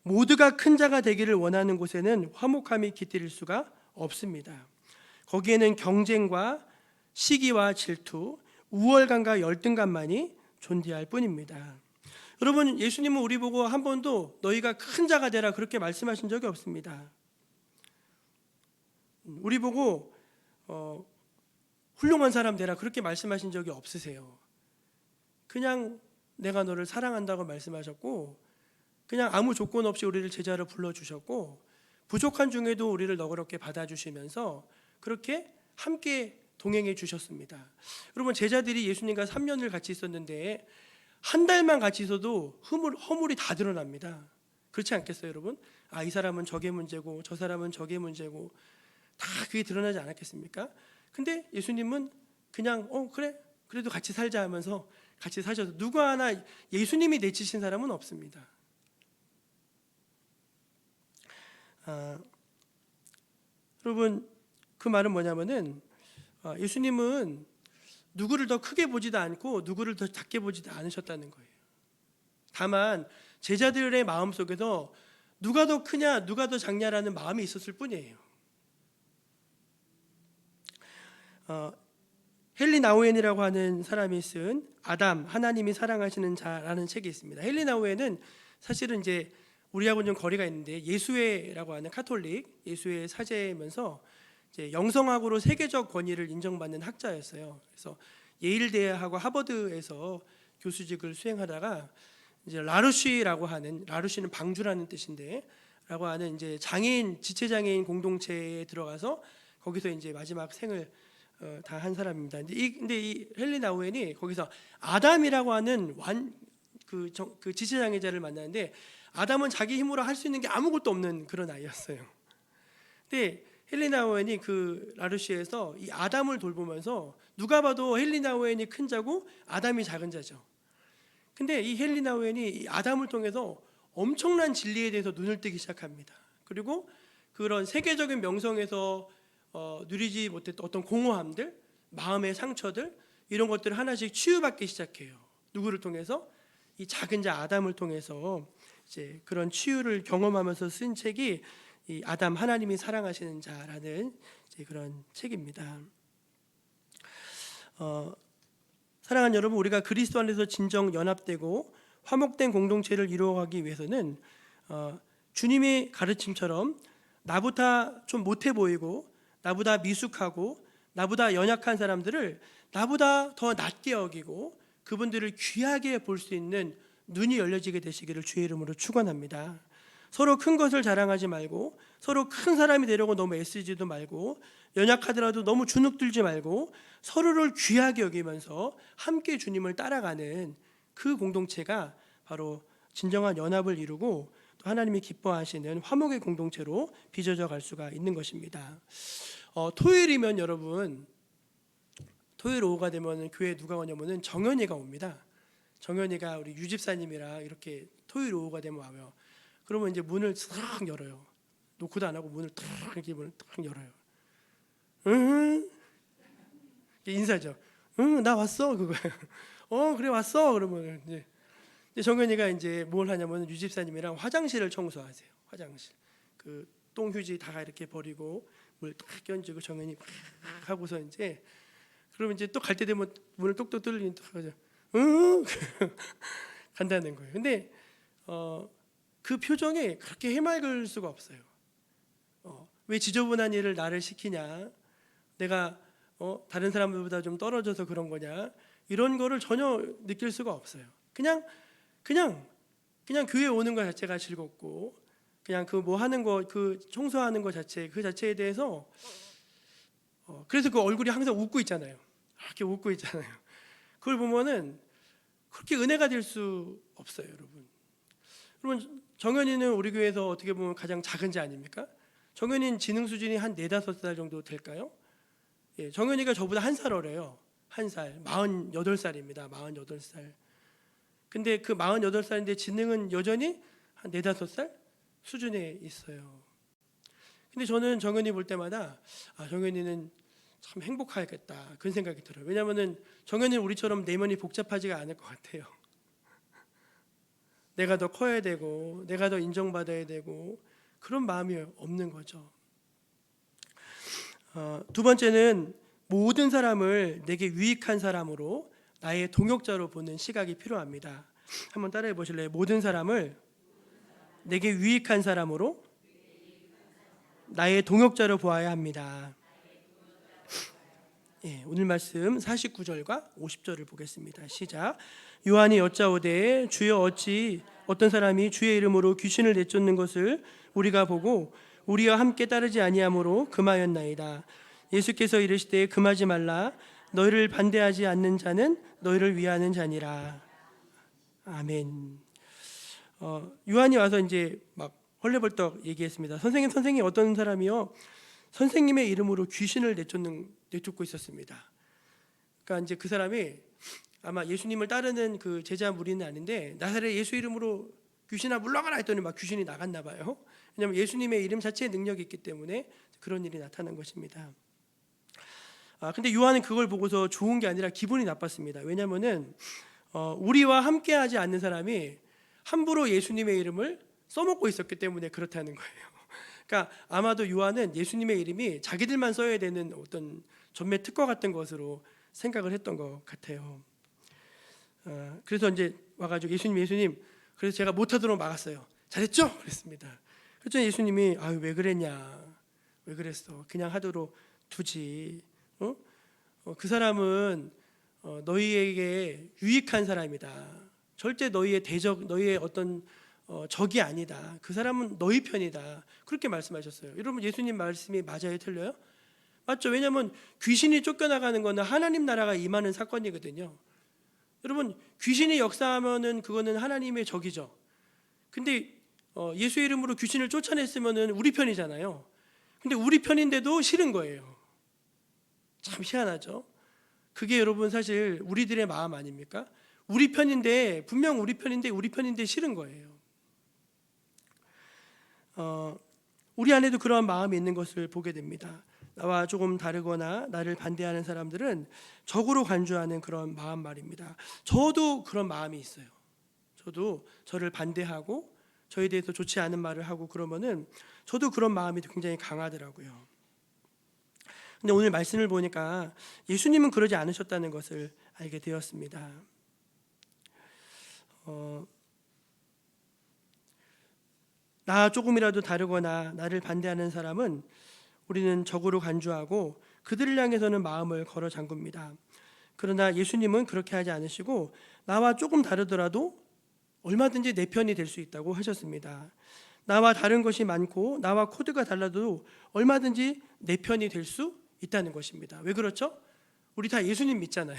모두가 큰 자가 되기를 원하는 곳에는 화목함이 깃들일 수가 없습니다. 거기에는 경쟁과 시기와 질투, 우월감과 열등감만이 존재할 뿐입니다. 여러분 예수님은 우리 보고 한 번도 너희가 큰 자가 되라 그렇게 말씀하신 적이 없습니다. 우리 보고 훌륭한 사람 되라 그렇게 말씀하신 적이 없으세요. 그냥 내가 너를 사랑한다고 말씀하셨고, 그냥 아무 조건 없이 우리를 제자로 불러주셨고, 부족한 중에도 우리를 너그럽게 받아주시면서 그렇게 함께 동행해 주셨습니다. 여러분, 제자들이 예수님과 3년을 같이 있었는데 한 달만 같이 있어도 허물이 다 드러납니다. 그렇지 않겠어요, 여러분? 이 사람은 저게 문제고 저 사람은 저게 문제고 다 그게 드러나지 않았겠습니까? 근데 예수님은 그냥 그래, 그래도 같이 살자 하면서 같이 사셔서 누구 하나 예수님이 내치신 사람은 없습니다. 여러분, 그 말은 뭐냐면은 예수님은 누구를 더 크게 보지도 않고 누구를 더 작게 보지도 않으셨다는 거예요. 다만 제자들의 마음속에서 누가 더 크냐 누가 더 작냐라는 마음이 있었을 뿐이에요. 헨리 나우엔이라고 하는 사람이 쓴 아담, 하나님이 사랑하시는 자라는 책이 있습니다. 헨리 나우엔은 사실은 이제 우리하고는 좀 거리가 있는데 예수회라고 하는 카톨릭 예수회 사제면서 이제 영성학으로 세계적 권위를 인정받는 학자였어요. 그래서 예일 대학하고 하버드에서 교수직을 수행하다가 이제 라루시라고 하는, 라루시는 방주라는 뜻인데, 라고 하는 이제 장애인, 지체장애인 공동체에 들어가서 거기서 이제 마지막 생을 다 한 사람입니다. 근데 이 헨리 나우엔이 거기서 아담이라고 하는 그 지체장애자를 만나는데, 아담은 자기 힘으로 할 수 있는 게 아무것도 없는 그런 아이였어요. 근데 헨리 나우엔이 그 라루시에서 이 아담을 돌보면서 누가 봐도 헨리 나우엔이 큰 자고 아담이 작은 자죠. 근데 이 헨리 나우엔이 이 아담을 통해서 엄청난 진리에 대해서 눈을 뜨기 시작합니다. 그리고 그런 세계적인 명성에서 누리지 못했던 어떤 공허함들, 마음의 상처들, 이런 것들을 하나씩 치유받기 시작해요. 누구를 통해서? 이 작은 자 아담을 통해서 이제 그런 치유를 경험하면서 쓴 책이 이 아담, 하나님이 사랑하시는 자라는 이제 그런 책입니다. 사랑하는 여러분, 우리가 그리스도 안에서 진정 연합되고 화목된 공동체를 이루어가기 위해서는 주님의 가르침처럼 나보다 좀 못해 보이고 나보다 미숙하고 나보다 연약한 사람들을 나보다 더 낮게 여기고 그분들을 귀하게 볼 수 있는 눈이 열려지게 되시기를 주의 이름으로 축원합니다. 서로 큰 것을 자랑하지 말고 서로 큰 사람이 되려고 너무 애쓰지도 말고 연약하더라도 너무 주눅들지 말고 서로를 귀하게 여기면서 함께 주님을 따라가는 그 공동체가 바로 진정한 연합을 이루고 또 하나님이 기뻐하시는 화목의 공동체로 빚어져 갈 수가 있는 것입니다. 토요일이면 여러분, 토요일 오후가 되면 교회에 누가 오냐면은 정연이가 옵니다. 정연이가 우리 유집사님이랑 이렇게 토요일 오후가 되면 와요. 그러면 이제 문을 탁 열어요. 노크도 안 하고 문을 탁 이렇게 문을 탁 열어요. 응? 인사죠. 응, 나 왔어 그거예요. 그래 왔어. 그러면 이제 정연이가 이제 뭘 하냐면 유집사님이랑 화장실을 청소하세요. 화장실 그 똥휴지 다 이렇게 버리고 물 딱 끼얹고 정연이 막 하고서 이제 그러면 이제 또 갈 때 되면 문을 똑똑 뚫리니 또 하죠. 응? 간다는 거예요. 근데 그 표정이 그렇게 해맑을 수가 없어요. 왜 지저분한 일을 나를 시키냐? 내가 다른 사람들보다 좀 떨어져서 그런 거냐? 이런 거를 전혀 느낄 수가 없어요. 그냥 교회 오는 것 자체가 즐겁고 그냥 그 뭐 하는 거, 그 청소하는 것 자체, 그 자체에 대해서 그래서 그 얼굴이 항상 웃고 있잖아요. 이렇게 웃고 있잖아요. 그걸 보면은 그렇게 은혜가 될 수 없어요, 여러분. 여러분, 정연이는 우리 교회에서 어떻게 보면 가장 작은 자 아닙니까? 정연이는 지능 수준이 한 4-5살 정도 될까요? 예, 정연이가 저보다 1살 어려요. 1살, 48살입니다. 48살. 근데 그 48살인데 지능은 여전히 한 4-5살 수준에 있어요. 근데 저는 정연이 볼 때마다 정연이는 참 행복하겠다 그런 생각이 들어요. 왜냐하면 정연이는 우리처럼 내면이 복잡하지가 않을 것 같아요. 내가 더 커야 되고 내가 더 인정받아야 되고 그런 마음이 없는 거죠. 두 번째는 모든 사람을 내게 유익한 사람으로 나의 동역자로 보는 시각이 필요합니다. 한번 따라해 보실래요? 모든 사람을 내게 유익한 사람으로 나의 동역자로 보아야 합니다. 예, 오늘 말씀 49절과 50절을 보겠습니다. 시작. 요한이 여짜오되 주여 어찌 어떤 사람이 주의 이름으로 귀신을 내쫓는 것을 우리가 보고 우리와 함께 따르지 아니하므로 금하였나이다. 예수께서 이르시되 금하지 말라. 너희를 반대하지 않는 자는 너희를 위하는 자니라. 아멘. 요한이 와서 이제 막 헐레벌떡 얘기했습니다. 선생님 어떤 사람이요? 선생님의 이름으로 귀신을 내쫓고 있었습니다. 그러니까 이제 그 사람이 아마 예수님을 따르는 그 제자 무리는 아닌데 나사렛 예수 이름으로 귀신아 물러가라 했더니 막 귀신이 나갔나 봐요. 왜냐하면 예수님의 이름 자체에 능력이 있기 때문에 그런 일이 나타난 것입니다. 근데 요한은 그걸 보고서 좋은 게 아니라 기분이 나빴습니다. 왜냐하면은 우리와 함께하지 않는 사람이 함부로 예수님의 이름을 써먹고 있었기 때문에 그렇다는 거예요. 그러니까 아마도 요한은 예수님의 이름이 자기들만 써야 되는 어떤 전매 특권 같은 것으로 생각을 했던 것 같아요. 그래서 이제 와가지고 예수님 그래서 제가 못하도록 막았어요. 잘했죠? 그랬습니다. 그랬더니 예수님이 아유 왜 그랬냐, 왜 그랬어? 그냥 하도록 두지. 그 사람은 너희에게 유익한 사람이다. 절대 너희의 대적, 너희의 어떤 적이 아니다. 그 사람은 너희 편이다. 그렇게 말씀하셨어요. 여러분 예수님 말씀이 맞아요, 틀려요? 맞죠? 왜냐하면 귀신이 쫓겨나가는 거는 하나님 나라가 임하는 사건이거든요. 여러분 귀신이 역사하면은 그거는 하나님의 적이죠. 근데 예수 이름으로 귀신을 쫓아냈으면은 우리 편이잖아요. 근데 우리 편인데도 싫은 거예요. 참 희한하죠. 그게 여러분 사실 우리들의 마음 아닙니까? 우리 편인데 분명 우리 편인데 싫은 거예요. 우리 안에도 그러한 마음이 있는 것을 보게 됩니다. 나와 조금 다르거나 나를 반대하는 사람들은 적으로 간주하는 그런 마음 말입니다. 저도 그런 마음이 있어요. 저도 저를 반대하고 저에 대해서 좋지 않은 말을 하고 그러면은 저도 그런 마음이 굉장히 강하더라고요. 근데 오늘 말씀을 보니까 예수님은 그러지 않으셨다는 것을 알게 되었습니다. 나 조금이라도 다르거나 나를 반대하는 사람은 우리는 적으로 간주하고 그들을 향해서는 마음을 걸어 잠굽니다. 그러나 예수님은 그렇게 하지 않으시고 나와 조금 다르더라도 얼마든지 내 편이 될 수 있다고 하셨습니다. 나와 다른 것이 많고 나와 코드가 달라도 얼마든지 내 편이 될 수 있다는 것입니다. 왜 그렇죠? 우리 다 예수님 믿잖아요.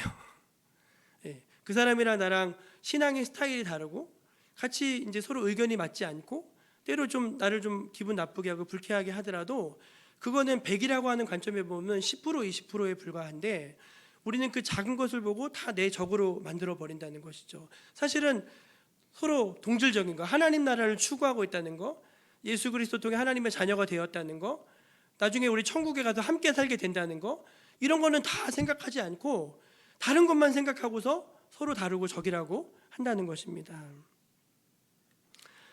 예, 그 사람이랑 나랑 신앙의 스타일이 다르고 같이 이제 서로 의견이 맞지 않고 때로 좀 나를 좀 기분 나쁘게 하고 불쾌하게 하더라도 그거는 100이라고 하는 관점에 보면 10% 20%에 불과한데 우리는 그 작은 것을 보고 다 내 적으로 만들어 버린다는 것이죠. 사실은 서로 동질적인 거, 하나님 나라를 추구하고 있다는 거, 예수 그리스도 통해 하나님의 자녀가 되었다는 거, 나중에 우리 천국에 가서 함께 살게 된다는 거, 이런 거는 다 생각하지 않고 다른 것만 생각하고서 서로 다르고 적이라고 한다는 것입니다.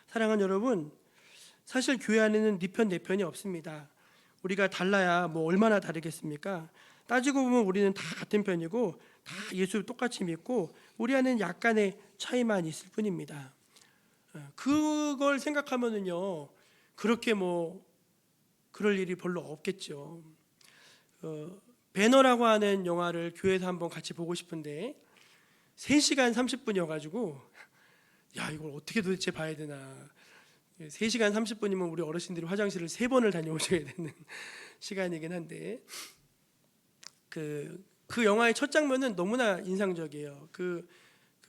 사랑하는 여러분, 사실 교회 안에는 네 편 내 편이 없습니다. 우리가 달라야 뭐 얼마나 다르겠습니까? 따지고 보면 우리는 다 같은 편이고 다 예수 똑같이 믿고 우리 안에는 약간의 차이만 있을 뿐입니다. 그걸 생각하면은요 그렇게 뭐 그럴 일이 별로 없겠죠. 배너라고 하는 영화를 교회에서 한번 같이 보고 싶은데 3시간 30분이어가지고 야 이걸 어떻게 도대체 봐야 되나. 3시간 30분이면 우리 어르신들이 화장실을 3번을 다녀오셔야 되는 시간이긴 한데 그 영화의 첫 장면은 너무나 인상적이에요. 그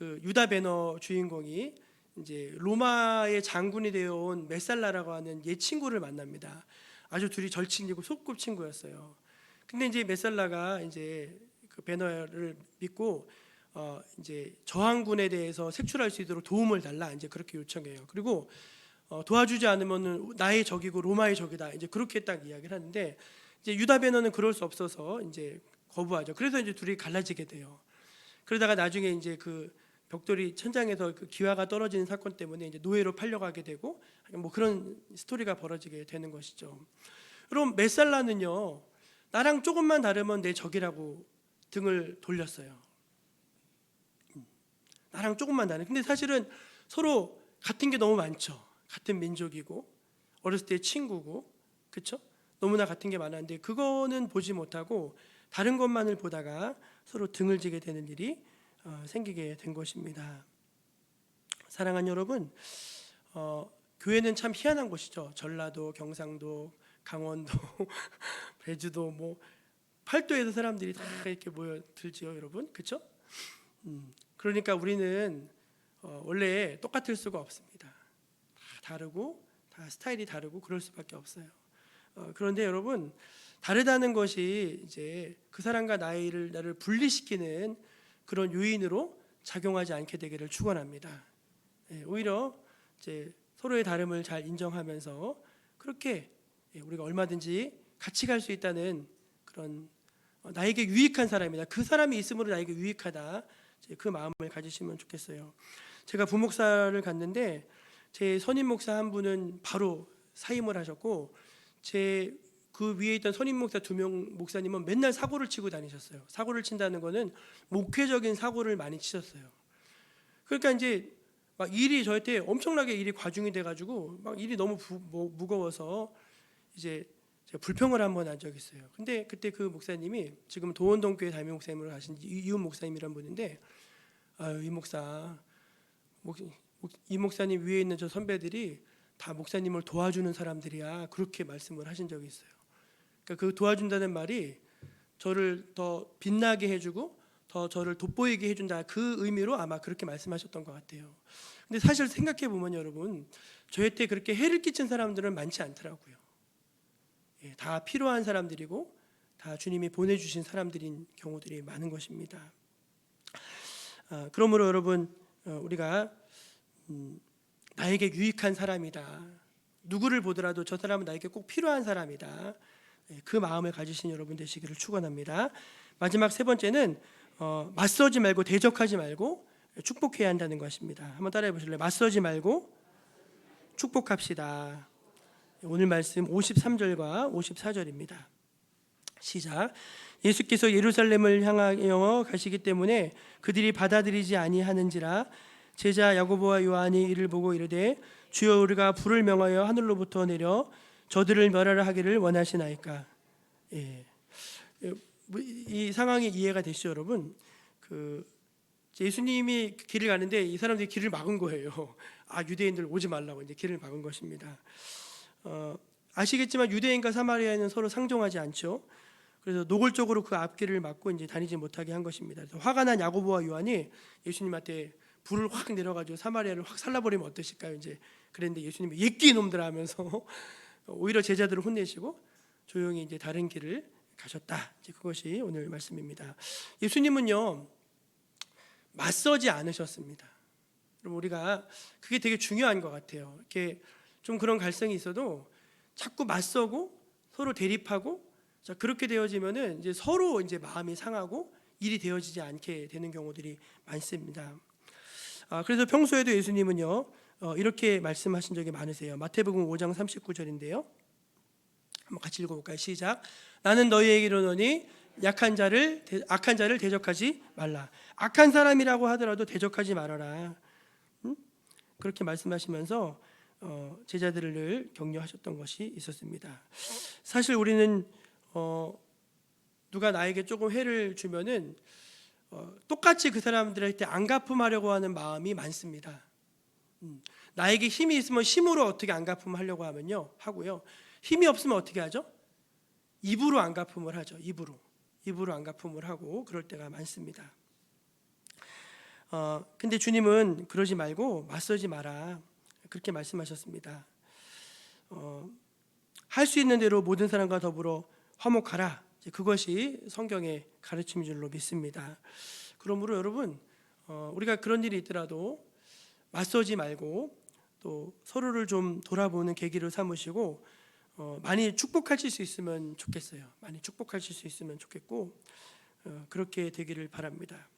유다 베너 주인공이 이제 로마의 장군이 되어온 메살라라고 하는 옛 친구를 만납니다. 아주 둘이 절친이고 소꿉친구였어요. 근데 이제 메살라가 이제 그 베너를 믿고 이제 저항군에 대해서 색출할 수 있도록 도움을 달라 이제 그렇게 요청해요. 그리고 도와주지 않으면 나의 적이고 로마의 적이다. 이제 그렇게 딱 이야기를 하는데 이제 유다 베너는 그럴 수 없어서 이제 거부하죠. 그래서 이제 둘이 갈라지게 돼요. 그러다가 나중에 이제 그 벽돌이 천장에서 그 기와가 떨어지는 사건 때문에 이제 노예로 팔려가게 되고 뭐 그런 스토리가 벌어지게 되는 것이죠. 여러분 메살라는요 나랑 조금만 다르면 내 적이라고 등을 돌렸어요. 나랑 조금만 다른. 근데 사실은 서로 같은 게 너무 많죠. 같은 민족이고 어렸을 때 친구고, 그렇죠? 너무나 같은 게 많았는데 그거는 보지 못하고 다른 것만을 보다가 서로 등을 지게 되는 일이 생기게 된 것입니다. 사랑하는 여러분, 교회는 참 희한한 곳이죠. 전라도, 경상도, 강원도, 제주도, 뭐 팔도에서 사람들이 다 이렇게 모여들지요, 여러분, 그렇죠? 그러니까 우리는 원래 똑같을 수가 없습니다. 다 다르고 다 스타일이 다르고 그럴 수밖에 없어요. 그런데 여러분, 다르다는 것이 이제 그 사람과 나를 분리시키는 그런 요인으로 작용하지 않게 되기를 축원합니다. 오히려 이제 서로의 다름을 잘 인정하면서 그렇게 우리가 얼마든지 같이 갈 수 있다는 그런 나에게 유익한 사람이다. 그 사람이 있음으로 나에게 유익하다. 그 마음을 가지시면 좋겠어요. 제가 부목사를 갔는데 제 선임 목사 한 분은 바로 사임을 하셨고 제 그 위에 있던 선임 목사 2명 목사님은 맨날 사고를 치고 다니셨어요. 사고를 친다는 거는 목회적인 사고를 많이 치셨어요. 그러니까 이제 막 일이 저한테 엄청나게 일이 과중이 돼가지고 막 일이 너무 무거워서 이제 제가 불평을 한번 한 적이 있어요. 근데 그때 그 목사님이 지금 도원동교회 담임 목사님으로 하신 이훈 목사님이란 분인데, 이 목사, 이 목사님 위에 있는 저 선배들이 다 목사님을 도와주는 사람들이야. 그렇게 말씀을 하신 적이 있어요. 그러니까 그 도와준다는 말이 저를 더 빛나게 해주고 더 저를 돋보이게 해준다. 그 의미로 아마 그렇게 말씀하셨던 것 같아요. 근데 사실 생각해 보면 여러분, 저한테 그렇게 해를 끼친 사람들은 많지 않더라고요. 다 필요한 사람들이고 다 주님이 보내주신 사람들인 경우들이 많은 것입니다. 그러므로 여러분, 우리가 나에게 유익한 사람이다. 누구를 보더라도 저 사람은 나에게 꼭 필요한 사람이다. 그 마음을 가지신 여러분 되시기를 축원합니다. 마지막 세 번째는 맞서지 말고 대적하지 말고 축복해야 한다는 것입니다. 한번 따라해 보실래요? 맞서지 말고 축복합시다. 오늘 말씀 53절과 54절입니다. 시작. 예수께서 예루살렘을 향하여 가시기 때문에 그들이 받아들이지 아니하는지라 제자 야고보와 요한이 이를 보고 이르되 주여 우리가 불을 명하여 하늘로부터 내려 저들을 멸하라 하기를 원하시나이까. 이 상황이 이해가 되시죠, 여러분? 예수님이 길을 가는데 이 사람들이 길을 막은 거예요. 유대인들 오지 말라고 이제 길을 막은 것입니다. 아시겠지만 유대인과 사마리아인은 서로 상종하지 않죠. 그래서 노골적으로 그 앞길을 막고 이제 다니지 못하게 한 것입니다. 그래서 화가 난 야고보와 요한이 예수님한테 불을 확 내려가지고 사마리아를 확 살라버리면 어떠실까요? 이제 그랬는데 예수님이 예끼 놈들아 하면서 오히려 제자들을 혼내시고 조용히 이제 다른 길을 가셨다. 이제 그것이 오늘 말씀입니다. 예수님은요 맞서지 않으셨습니다. 그럼 우리가 그게 되게 중요한 것 같아요. 이렇게 좀 그런 갈등이 있어도 자꾸 맞서고 서로 대립하고 그렇게 되어지면은 이제 서로 이제 마음이 상하고 일이 되어지지 않게 되는 경우들이 많습니다. 그래서 평소에도 예수님은요 이렇게 말씀하신 적이 많으세요. 마태복음 5장 39절인데요. 한번 같이 읽어볼까요? 시작. 나는 너희에게 이르노니 악한 자를 대적하지 말라. 악한 사람이라고 하더라도 대적하지 말아라. 그렇게 말씀하시면서 제자들을 격려하셨던 것이 있었습니다. 사실 우리는 누가 나에게 조금 해를 주면은 똑같이 그 사람들한테 안갚음하려고 하는 마음이 많습니다. 나에게 힘이 있으면 힘으로 어떻게 안갚음하려고 하고요. 힘이 없으면 어떻게 하죠? 입으로 안갚음을 하죠. 입으로 안갚음을 하고 그럴 때가 많습니다. 근데 주님은 그러지 말고 맞서지 마라. 그렇게 말씀하셨습니다. 할 수 있는 대로 모든 사람과 더불어 화목하라. 그것이 성경의 가르침인 줄로 믿습니다. 그러므로 여러분, 우리가 그런 일이 있더라도 맞서지 말고 또 서로를 좀 돌아보는 계기를 삼으시고 많이 축복하실 수 있으면 좋겠어요. 많이 축복하실 수 있으면 좋겠고 그렇게 되기를 바랍니다.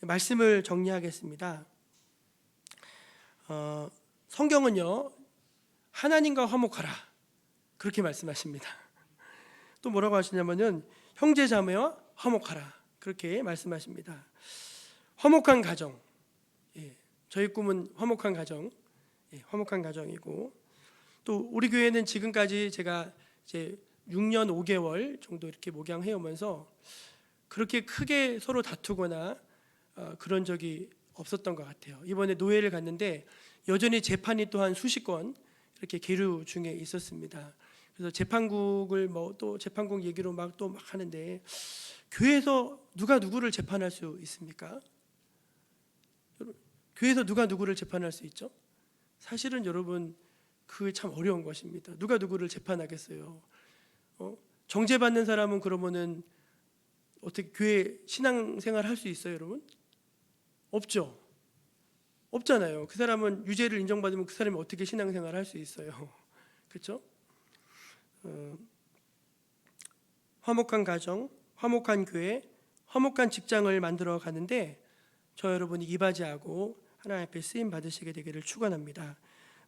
말씀을 정리하겠습니다. 성경은요 하나님과 화목하라 그렇게 말씀하십니다. 또 뭐라고 하시냐면은 형제 자매와 화목하라 그렇게 말씀하십니다. 화목한 가정, 저희 꿈은 화목한 가정, 화목한 가정이고 또 우리 교회는 지금까지 제가 이제 6년 5개월 정도 이렇게 목양해 오면서 그렇게 크게 서로 다투거나 그런 적이 없었던 것 같아요. 이번에 노회를 갔는데 여전히 재판이 또한 수십 건 이렇게 계류 중에 있었습니다. 그래서 재판국을 또 재판국 얘기로 막 하는데, 교회에서 누가 누구를 재판할 수 있습니까? 교회에서 누가 누구를 재판할 수 있죠? 사실은 여러분, 그게 참 어려운 것입니다. 누가 누구를 재판하겠어요? 정죄받는 사람은 그러면은 어떻게 교회 신앙생활 할 수 있어요, 여러분? 없죠. 없잖아요. 그 사람은 유죄를 인정받으면 그 사람이 어떻게 신앙생활 할 수 있어요? 그렇죠? 화목한 가정, 화목한 교회, 화목한 직장을 만들어 가는데 저 여러분이 이바지하고 하나님 앞에 쓰임 받으시게 되기를 축원합니다.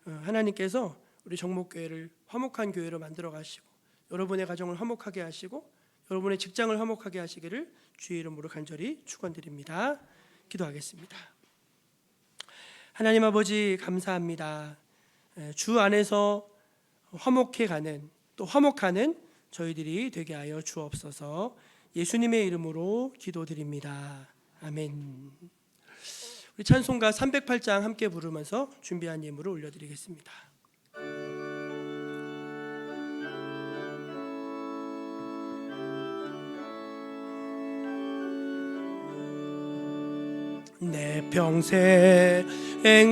하나님께서 우리 정목교회를 화목한 교회로 만들어 가시고 여러분의 가정을 화목하게 하시고 여러분의 직장을 화목하게 하시기를 주의 이름으로 간절히 축원드립니다. 기도하겠습니다. 하나님 아버지, 감사합니다. 주 안에서 화목해가는, 또 화목하는 저희들이 되게 하여 주옵소서. 예수님의 이름으로 기도드립니다. 아멘. 우리 찬송가 308장 함께 부르면서 준비한 예물을 올려드리겠습니다. 내 평생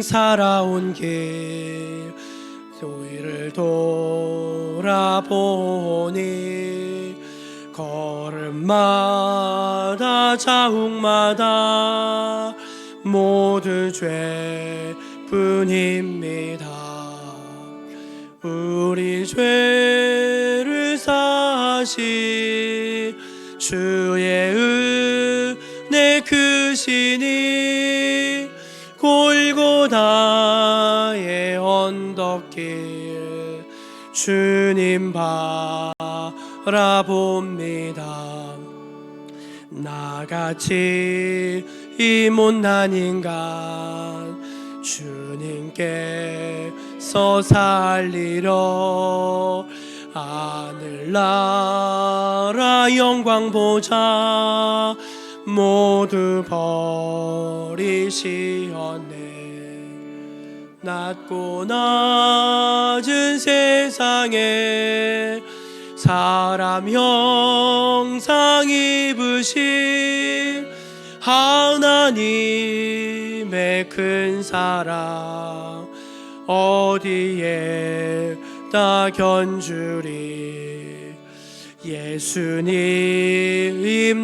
살아온 길 소위를 돌아보니 걸음마다 자욱마다 모두 죄뿐입니다. 우리 죄를 사하신 주의 은혜 크시니 골고다의 언덕길 주님 바라봅니다. 나같이 이 못난 인간 주님께서 살리러 하늘나라 영광 보자 모두 버리시었네. 낮고 낮은 세상에 사람 형상 입으신 하나님의 큰 사랑 어디에 다 견주리. 예수님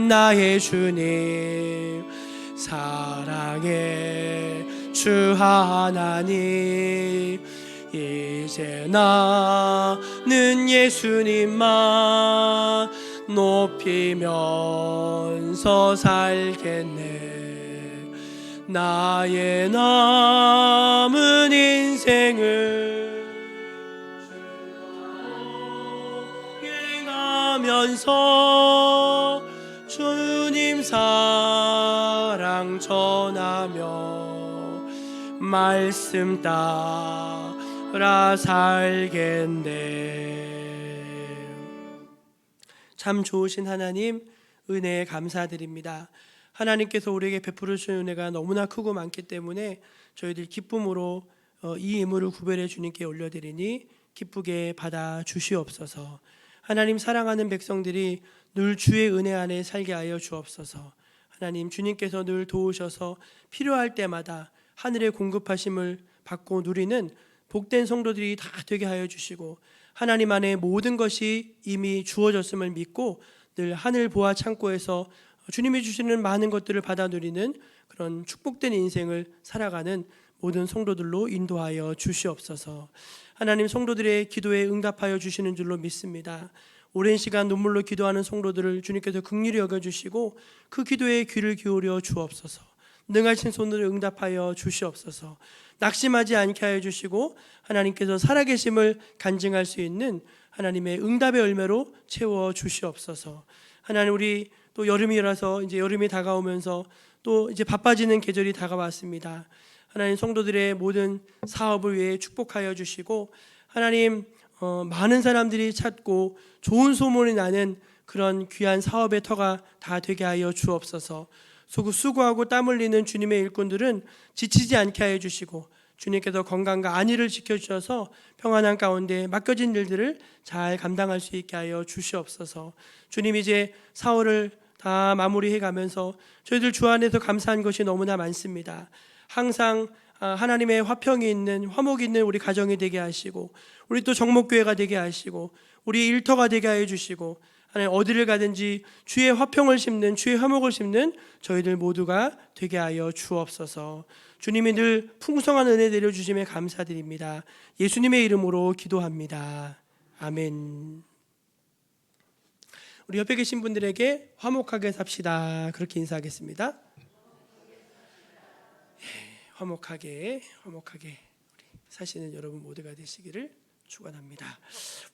나의 주님 사랑의 주 하나님 이제 나는 예수님만 높이면서 살겠네. 나의 남은 인생을 행하면서 주님 사랑 전하며 말씀 따라 살겠네. 참 좋으신 하나님, 은혜에 감사드립니다. 하나님께서 우리에게 베풀어 주신 은혜가 너무나 크고 많기 때문에 저희들 기쁨으로 이 예물을 구별해 주님께 올려드리니 기쁘게 받아 주시옵소서. 하나님, 사랑하는 백성들이 늘 주의 은혜 안에 살게 하여 주옵소서. 하나님, 주님께서 늘 도우셔서 필요할 때마다 하늘의 공급하심을 받고 누리는 복된 성도들이 다 되게 하여 주시고, 하나님 안에 모든 것이 이미 주어졌음을 믿고 늘 하늘 보아 창고에서 주님이 주시는 많은 것들을 받아 누리는 그런 축복된 인생을 살아가는 모든 성도들로 인도하여 주시옵소서. 하나님, 성도들의 기도에 응답하여 주시는 줄로 믿습니다. 오랜 시간 눈물로 기도하는 성도들을 주님께서 긍휼히 여겨주시고 그 기도에 귀를 기울여 주옵소서. 능하신 손으로 응답하여 주시옵소서. 낙심하지 않게 하여 주시고 하나님께서 살아계심을 간증할 수 있는 하나님의 응답의 열매로 채워 주시옵소서. 하나님, 우리 또 여름이라서 이제 여름이 다가오면서 또 이제 바빠지는 계절이 다가왔습니다. 하나님, 성도들의 모든 사업을 위해 축복하여 주시고 하나님, 많은 사람들이 찾고 좋은 소문이 나는 그런 귀한 사업의 터가 다 되게 하여 주옵소서. 수고하고 땀 흘리는 주님의 일꾼들은 지치지 않게 하여 주시고, 주님께서 건강과 안위를 지켜주셔서 평안한 가운데 맡겨진 일들을 잘 감당할 수 있게 하여 주시옵소서. 주님, 이제 사월을 다 마무리해 가면서 저희들 주 안에서 감사한 것이 너무나 많습니다. 항상 하나님의 화평이 있는, 화목이 있는 우리 가정이 되게 하시고, 우리 또 정목교회가 되게 하시고, 우리 일터가 되게 하여 주시고, 하나님 어디를 가든지 주의 화평을 심는, 주의 화목을 심는 저희들 모두가 되게 하여 주옵소서. 주님이 늘 풍성한 은혜 내려주심에 감사드립니다. 예수님의 이름으로 기도합니다. 아멘. 우리 옆에 계신 분들에게 화목하게 삽시다, 그렇게 인사하겠습니다. 화목하게 우리 사시는 여러분 모두가 되시기를 축원합니다.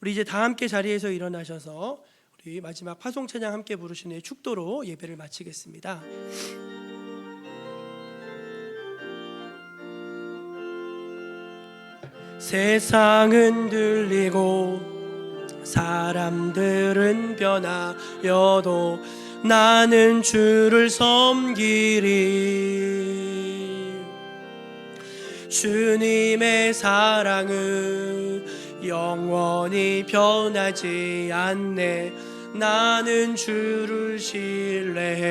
우리 이제 다 함께 자리에서 일어나셔서 우리 마지막 파송 찬양 함께 부르신 후에 축도로 예배를 마치겠습니다. 세상은 들리고 사람들은 변하여도 나는 주를 섬기리. 주님의 사랑은 영원히 변하지 않네. 나는 주를 신뢰해.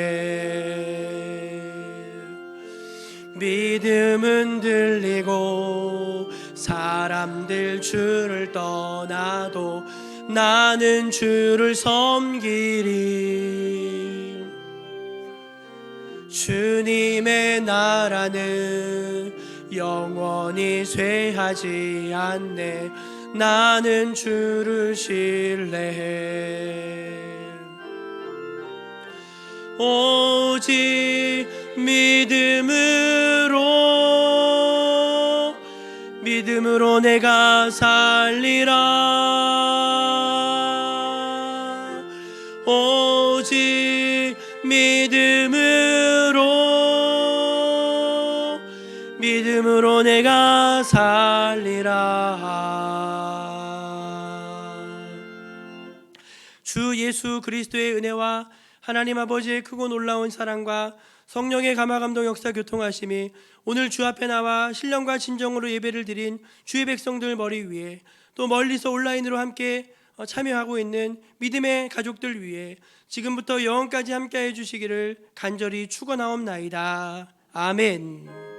믿음은 들리고 사람들 주를 떠나도 나는 주를 섬기리. 주님의 나라는 영원히 쇠하지 않네. 나는 주를 신뢰해. 오직 믿음으로 내가 살리라. 오직 믿음으로 내가 살리라. 주 예수 그리스도의 은혜와 하나님 아버지의 크고 놀라운 사랑과 성령의 감화감동 역사 교통하심이 오늘 주 앞에 나와 신령과 진정으로 예배를 드린 주의 백성들 머리 위에, 또 멀리서 온라인으로 함께 참여하고 있는 믿음의 가족들 위에 지금부터 영원까지 함께해 주시기를 간절히 축원하옵나이다. 아멘.